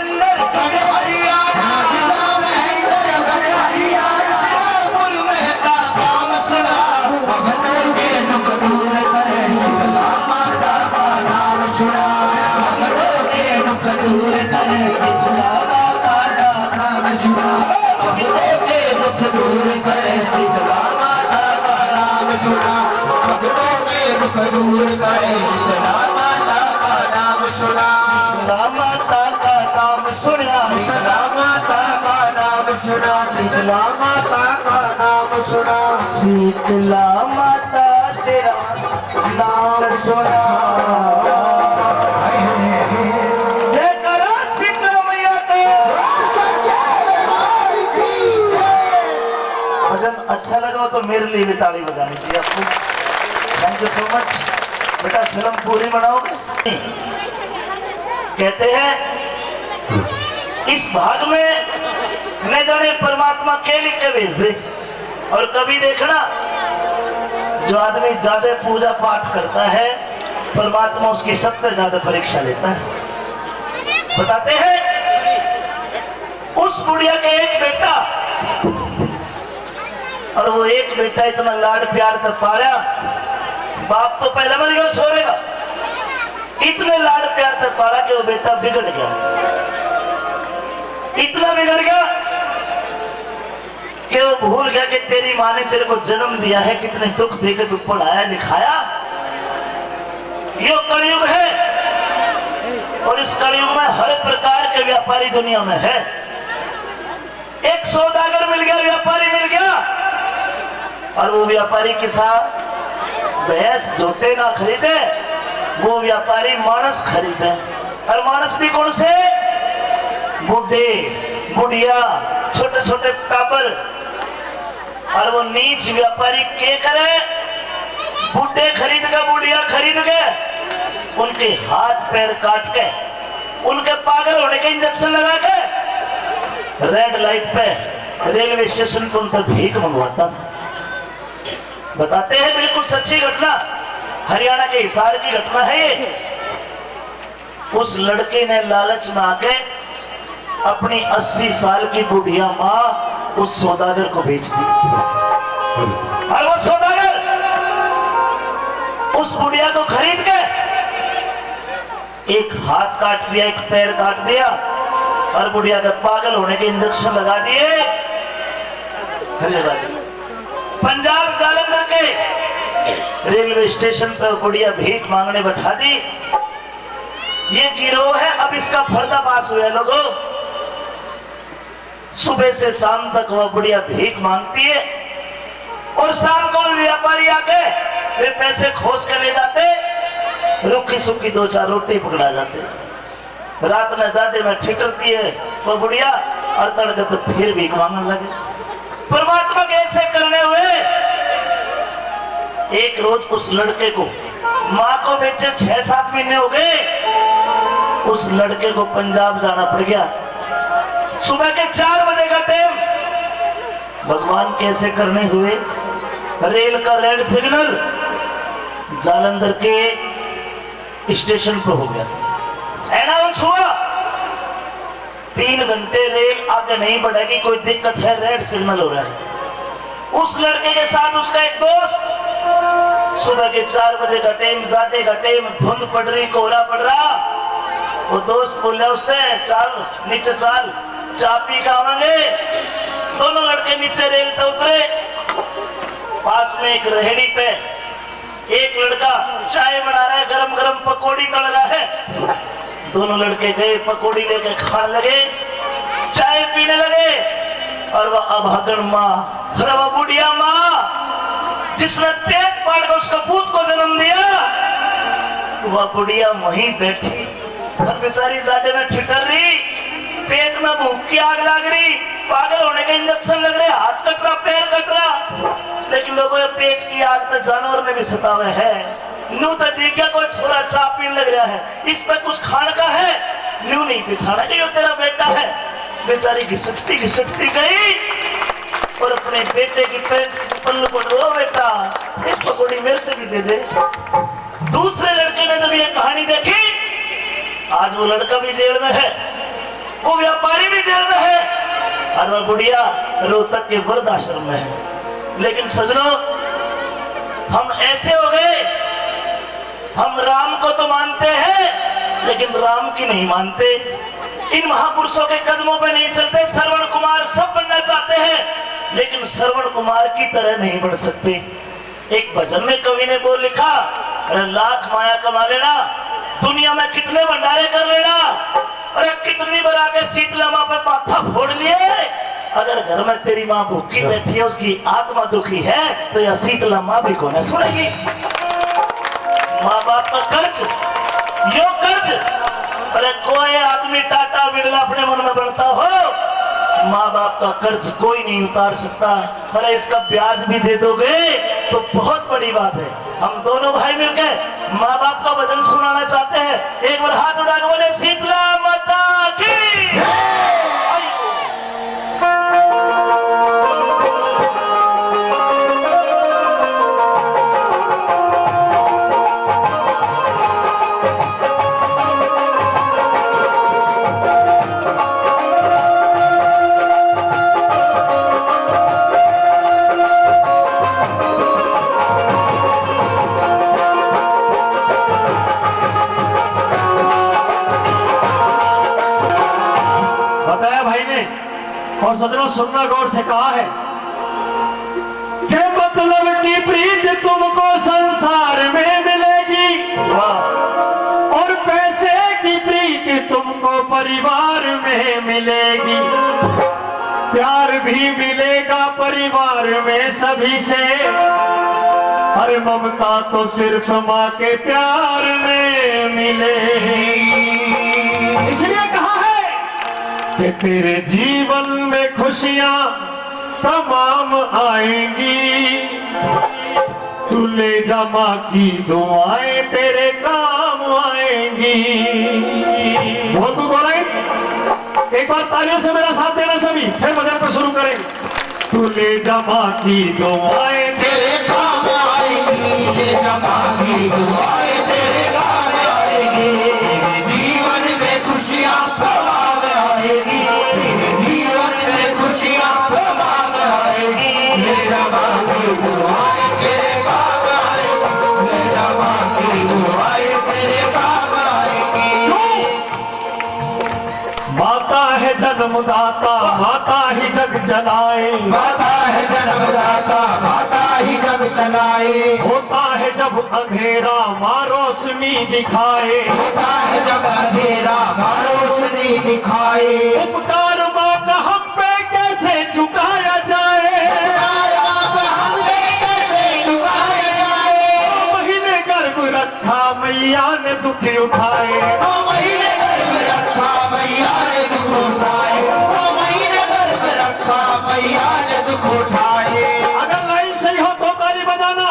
दूर करे शीतला माता का नाम सुना शीतला माता का नाम सुना शीतला माता का नाम सुना शीतला माता का नाम सुना शीतला माता तेरा नाम सुना। जय करो शीतला मैया का। भजन अच्छा लगा हो तो मेरे लिए भी ताली बजानी चाहिए आपको। थैंक यू सो मच बेटा। फिल्म पूरी बनाओगे? कहते हैं इस भाग में न जाने परमात्मा के लिख के भेज दे। और कभी देखना जो आदमी ज्यादा पूजा पाठ करता है परमात्मा उसकी सबसे ज्यादा परीक्षा लेता है। बताते हैं उस बुढ़िया का एक बेटा, और वो एक बेटा इतना लाड प्यार कर पा रहा, बाप तो पहले मर गया छोड़ेगा, इतने लाड प्यार कर पा रहा कि वो बेटा बिगड़ गया। इतना बिगड़ गया कि वो भूल गया कि तेरी माँ ने तेरे को जन्म दिया है, कितने दुख देके तू पढ़ाया लिखाया। ये कलयुग है और इस कलयुग में हर प्रकार के व्यापारी दुनिया में है। एक सौदागर मिल गया, व्यापारी मिल गया, और वो व्यापारी के साथ भैंस झोटे ना खरीदे, वो व्यापारी मानस खरीदे। और मानस भी कौन से? बुढ़े बुढ़िया छोटे छोटे टापर। और वो नीच व्यापारी के करे? बुढ़े खरीद के बुढ़िया खरीद के उनके हाथ पैर काट के उनके पागल होने के इंजेक्शन लगा के रेड लाइट पे रेलवे स्टेशन पर उनका भीख मंगवाता था। बताते हैं बिल्कुल सच्ची घटना, हरियाणा के हिसार की घटना है ये। उस लड़के ने लालच में आके अपनी 80 साल की बुढ़िया माँ उस सौदागर को बेच दी। और वो सौदागर उस बुढ़िया को खरीद के एक हाथ काट दिया, एक पैर काट दिया, और बुढ़िया के पागल होने के इंजेक्शन लगा दिए। पंजाब जालंधर के रेलवे स्टेशन पर बुढ़िया भीख मांगने बैठा दी। ये गिरोह है, अब इसका पर्दाफाश हुआ लोगों। सुबह से शाम तक वह बुढ़िया भीख मांगती है और शाम को व्यापारी आके वे पैसे खोज कर ले जाते, रुखी सुखी 2-4 रोटी पकड़ा जाते। रात में जाते में ठिठरती है वो बुढ़िया और तड़के तो फिर भीख मांगने लगे। परमात्मा के ऐसे करने हुए एक रोज उस लड़के को, माँ को बेचे 6-7 महीने हो गए, उस लड़के को पंजाब जाना पड़ गया। सुबह के 4 बजे का टाइम, भगवान कैसे करने हुए, रेल का रेड सिग्नल जालंधर के स्टेशन पर हो गया। अनाउंस हुआ 3 घंटे रेल आगे नहीं बढ़ेगी, कोई दिक्कत है, रेड सिग्नल हो रहा है। उस लड़के के साथ उसका एक दोस्त, सुबह के 4 बजे का टाइम, जाते का टाइम, धुंध पड़ रही, कोहरा पड़ रहा। वो दोस्त बोला उसने, चल नीचे चल, चाय पी के आवांगे। दोनों लड़के नीचे रेल पे उतरे। पास में एक रेहड़ी पे एक लड़का चाय बना रहा है, गरम गरम पकौड़ी तल रहा है। दोनों लड़के गए, पकौड़ी लेके खाने लगे, चाय पीने लगे। और वह अभागन माँ, अरे वह बुढ़िया माँ जिसने पेट पाड़ कर उसका पूत को जन्म दिया, वह बुढ़िया वहीं बैठी और बेचारी जाटे में ठिठर रही, पेट में भूख की आग लग रही, पागल होने के इंजेक्शन लग रहे, हाथ कट रहा, पैर कट रहा। लेकिन लोगों ये पेट की आग तो जानवर ने भी सतावे है। न्यू तो देखा कोई छोरा चाय पीने लग रहा है, इस पे कुछ खाने का है, न्यू नहीं पिछाना कि यो तेरा बेटा है। बेचारी घिसटती घिसटती गई और अपने बेटे की पेट पल्लू पर, रो बेटा एक पकौड़ी मेरे से भी दे दे। दूसरे लड़के ने जब ये कहानी देखी, आज वो लड़का भी जेल में है, वो व्यापारी भी जेल में है, और वह बुढ़िया रोहतक के वृद्धाश्रम में है। लेकिन सजनों, हम ऐसे हो गए, हम राम को तो मानते हैं लेकिन राम की नहीं मानते। इन महापुरुषों के कदमों पे नहीं चलते। श्रवण कुमार सब बनना चाहते हैं लेकिन श्रवण कुमार की तरह नहीं बढ़ सकते। एक भजन में कवि ने बोल लिखा, अरे लाख माया कमा लेना, दुनिया में कितने भंडारे कर लेना, अरे कितनी बार आके शीतला माँ पे माथा फोड़ लिए, अगर घर में तेरी माँ भूखी बैठी है, उसकी आत्मा दुखी है, तो यह शीतला माँ भी कौन है सुनेगी। माँ बाप का कर्ज, यो कर्ज, अरे कोई आदमी टाटा बिरला अपने मन में बनता हो, माँ बाप का कर्ज कोई नहीं उतार सकता। अरे इसका ब्याज भी दे दोगे तो बहुत बड़ी बात है। हम दोनों भाई मिलकर माँ बाप का भजन सुनाना चाहते हैं। एक बार हाथ उठा के बोले शीतला माता की। और सजनों सुनना गौर से कहा है कि मतलब की प्रीत तुमको संसार में मिलेगी और पैसे की प्रीत तुमको परिवार में मिलेगी। प्यार भी मिलेगा परिवार में सभी से, अरे ममता तो सिर्फ माँ के प्यार में मिलेगी। इसलिए कहा है कि तेरे जीवन में खुशियां तमाम आएंगी, तू ले जा माँ की दुआएं तेरे काम आएंगी। बहुत बोला, एक बार तालियों से मेरा साथ देना सभी, फिर भजन को शुरू करें। तू ले जा माँ की दुआएं तेरे काम आएगी, ले जा माँ की दुआएं तेरे काम आएगी। जीवन में खुशियां तमाम आएगी, जीवन में खुशियां तमाम आएगी। ले जा माँ की दुआएं तेरे काम आएगी, ले जा माँ की दुआएं तेरे काम आएगी। माता है जन्मदाता, माता ही जग चलाए, माता है जन्मदाता, माता ही जग चलाए। होता है जब अंधेरा माँ रोशनी दिखाए, होता है जब अंधेरा माँ रोशनी दिखाए। उपकार माँ का हम पे कैसे चुकाया जाए, उपकार माँ का हम पे कैसे चुकाया जाए। महीने गर्भ रखा मैया ने दुख उठाए, 2 महीने गर्भ रखा मैया ने दुख उठाए, 2 महीने गर्भ रखा मैया ने दुख उठाए। अगर नहीं सही हो तो ताली बजाना।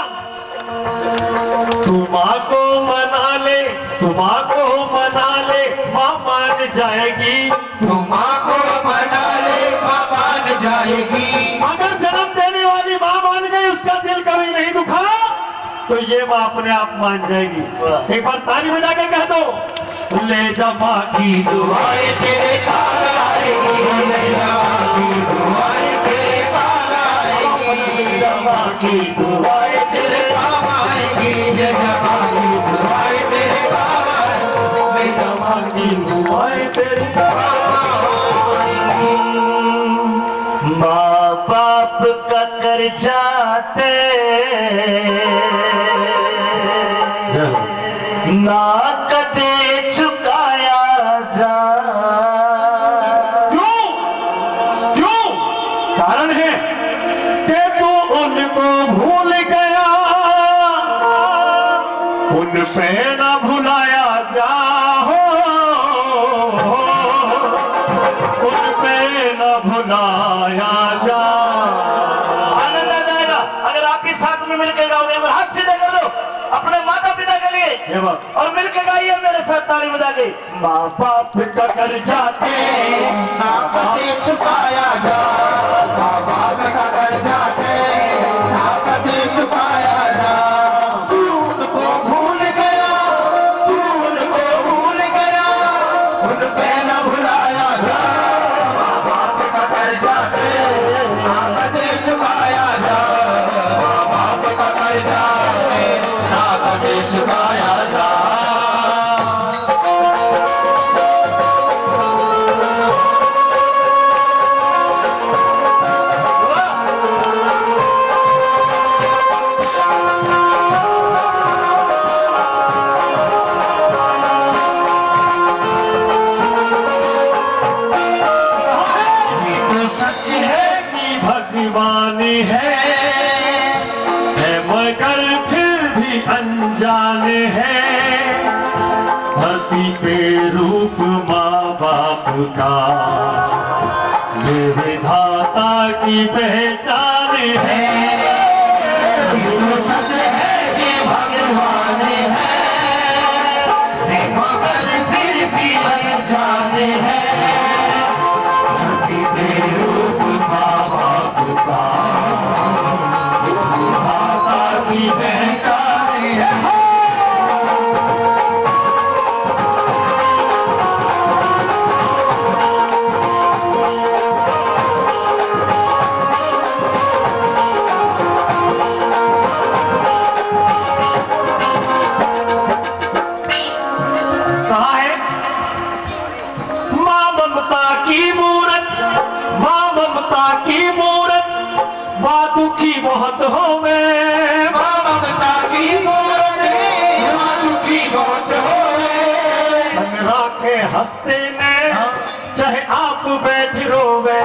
तू माँ को मना ले, तू माँ को मना ले, माँ मान जाएगी। तू माँ को मना ले, माँ मान जाएगी। अगर जन्म देने वाली माँ मान गई, उसका दिल कभी नहीं दुखा, तो ये माँ अपने आप मान जाएगी। एक बार ताली बजा के कह दो, ले जा माँ की दुआएं तेरे काम आएगी, ले जा माँ की दुआएं तेरे काम आएगी। ले जा माँ की दुआएं तेरे काम आएगी, ले जा माँ की दुआएं तेरे काम आएगी। ले जा माँ की दुआएं तेरी माँ बाप का कर्जाते ना कदे चुकाया जा। क्यों क्यों? कारण है कि तू उनको भूल गया, उन पे ना भुलाया जा, उन पे ना भुलाया जा। आनंद आ जाएगा अगर आप भी साथ में मिलकर गाओगे। एक बार हाथ सीधे कर लो अपने माता पिता के लिए और मिलकर गाइए मेरे साथ ताली बजा के। माँ बाप का कर्जाते ना कदे चुकाया जा, माँ बाप का कर्जाते ना कदे चुकाया जा। तू उनको भूल गया, तू उनको भूल गया, उन पे न भुलाया जा। माँ बाप का कर्जाते ना कदे चुकाया जा, माँ बाप का कर्जाते ना कदे चुकाया जा। है मगर फिर भी अनजाने हैं। धरती पे रूप माँ बाप का ये विधाता की पहचान है। सच है कि भगवान है, मगर फिर भी अनजाने हैं। धरती पे रूप माँ बाप का इस विधाता की पहचान है। कहा है माँ ममता की मूरत, माँ ममता की मूरत, माँ दुखी बहुत होवे। माँ ममता की मूरत, माँ दुखी बहुत होवे। मन राखे हंसते ने चाहे आप बैठ रोवे।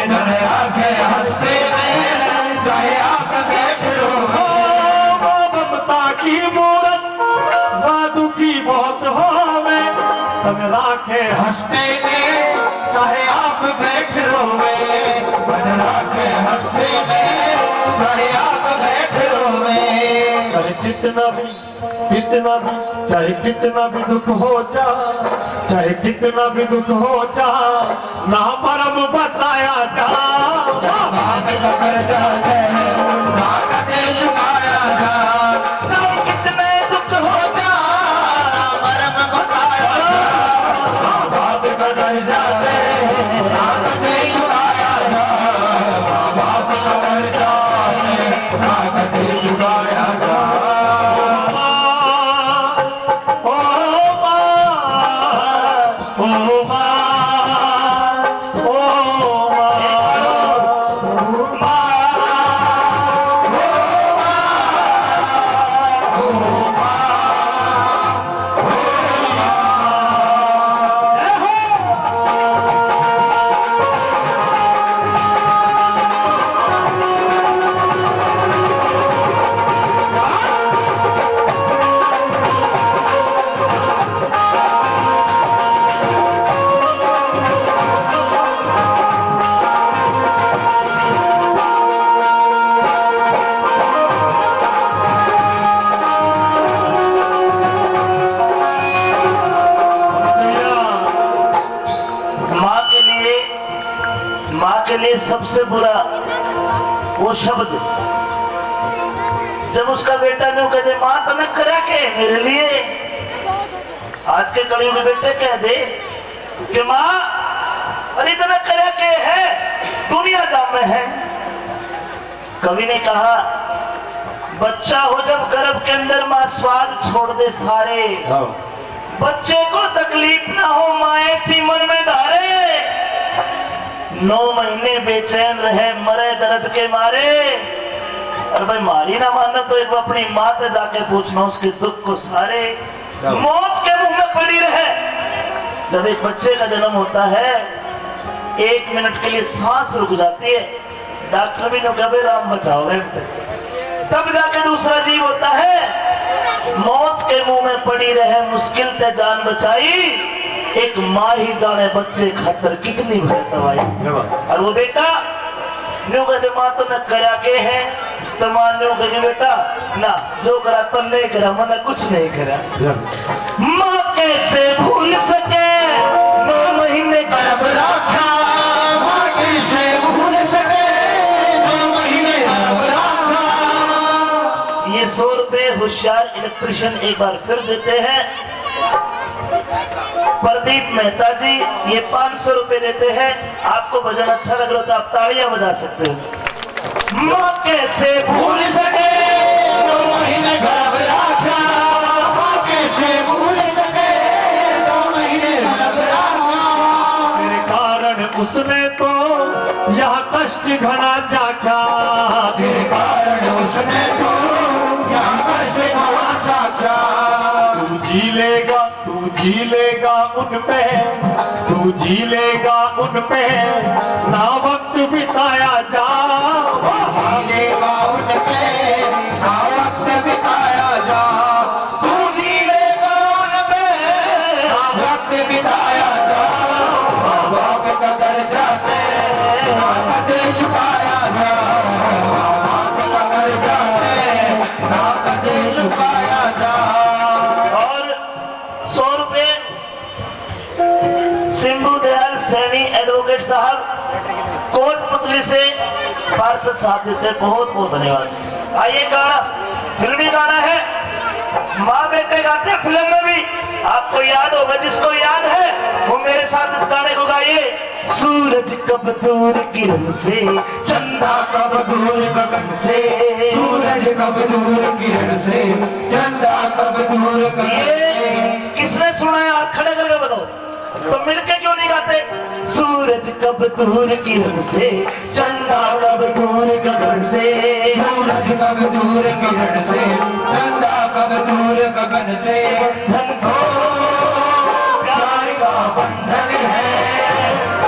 मन राखे हंसते में चाहे आप बैठ रोवे। माँ ममता की मूरत, माँ दुखी बहुत होवे। मन राखे हंसते में चाहे आप बैठ रोवे। मन राखे हंसते में चाहे आप बैठ रोवे। चाहे कितना भी चाहे कितना भी दुख हो जा, चाहे कितना भी दुख हो जा, ना परम बताया जा। बात कर जाते बात चुकाया जा। चाहे कितने दुख हो जा, मरम बताया जा। बात कर जाते बात चुकाया जा। बात कर जाते बात चुकाया जा। ओ माँ, माँ के लिए सबसे बुरा वो शब्द जब उसका बेटा न्यू कह दे माँ तने करा के मेरे लिए। आज के कलयुग के बेटे कह दे कि माँ अरे तने करा के है दुनिया जाम में है। कवि ने कहा बच्चा हो जब गर्भ के अंदर माँ स्वाद छोड़ दे सारे। बच्चे को तकलीफ ना हो माँ ऐसी मन में धारे। 9 महीने बेचैन रहे मरे दर्द के मारे। और भाई मारी ना मानना तो एक बार अपनी माँ से जाके पूछना उसके दुख को सारे। मौत के मुंह में पड़ी रहे। जब एक बच्चे का जन्म होता है 1 मिनट के लिए सांस रुक जाती है। डॉक्टर भी ने कहा राम बचाओगे तब जाके दूसरा जीव होता है। मौत के मुंह में पड़ी रहे मुश्किल ते जान बचाई। एक माँ ही जाने बच्चे खातर कितनी भय दवाई। और वो बेटा न्यू कहते माँ तो न करा के है तो माँ न्यू कहे बेटा ना जो करा तो नहीं करा मैंने कुछ नहीं करा। माँ कैसे भूल सके 9 महीने गर्भ रखा। माँ कैसे भूल सके 9 महीने गर्भ रखा। ये 100 रुपए होशियार इलेक्ट्रिशियन एक बार फिर देते हैं। प्रदीप मेहता जी ये 500 रुपए देते हैं। आपको भजन अच्छा लग रहा तो आप तालियां बजा सकते हो। माँ कैसे भूल सके 9 महीने गर्भ रखा। माँ कैसे भूल सके 9 महीने गर्भ रखा। तेरे कारण उसने तो यह कष्ट घना चाखा। तेरे कारण उसने तो यह कष्ट घना चाखा। तू जी लेगा उन पे ना वक्त बिताया जा जीलेगा उन पे ना वक्त बिताया जा तू जीलेगा उन पे ना वक्त बिताया जा माँ बाप का कर्जा पे ना कदे चुकाया जा माँ बाप का कर्जा पे ना कदे चुकाया जा और 100 रुपए सिंधु दयाल सैनी एडवोकेट साहब कोटपुतली से पार्षद साहब देते हैं। बहुत बहुत धन्यवाद। आइए गाना फिल्मी गाना है, माँ बेटे गाते हैं फिल्म में भी, आपको याद होगा, जिसको याद है वो मेरे साथ इस गाने को गाइए। सूरज कब दूर किरण से, चंदा कब दूर गगन से, सूरज कब दूर किरण से चंदा कब दूर गगन ये से किसने सुना है? हाथ खड़े करके बताओ। तो मिलके क्यों नहीं गाते? सूरज कब दूर किरण से, चंदा कब दूर गगन से, सूरज कब दूर किरण से चंदा कब दूर गगन से बंधन को प्यार का बंधन है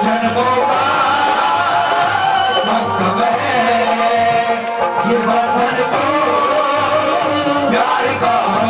जन्मों का संगम है ये बंधन को प्यार का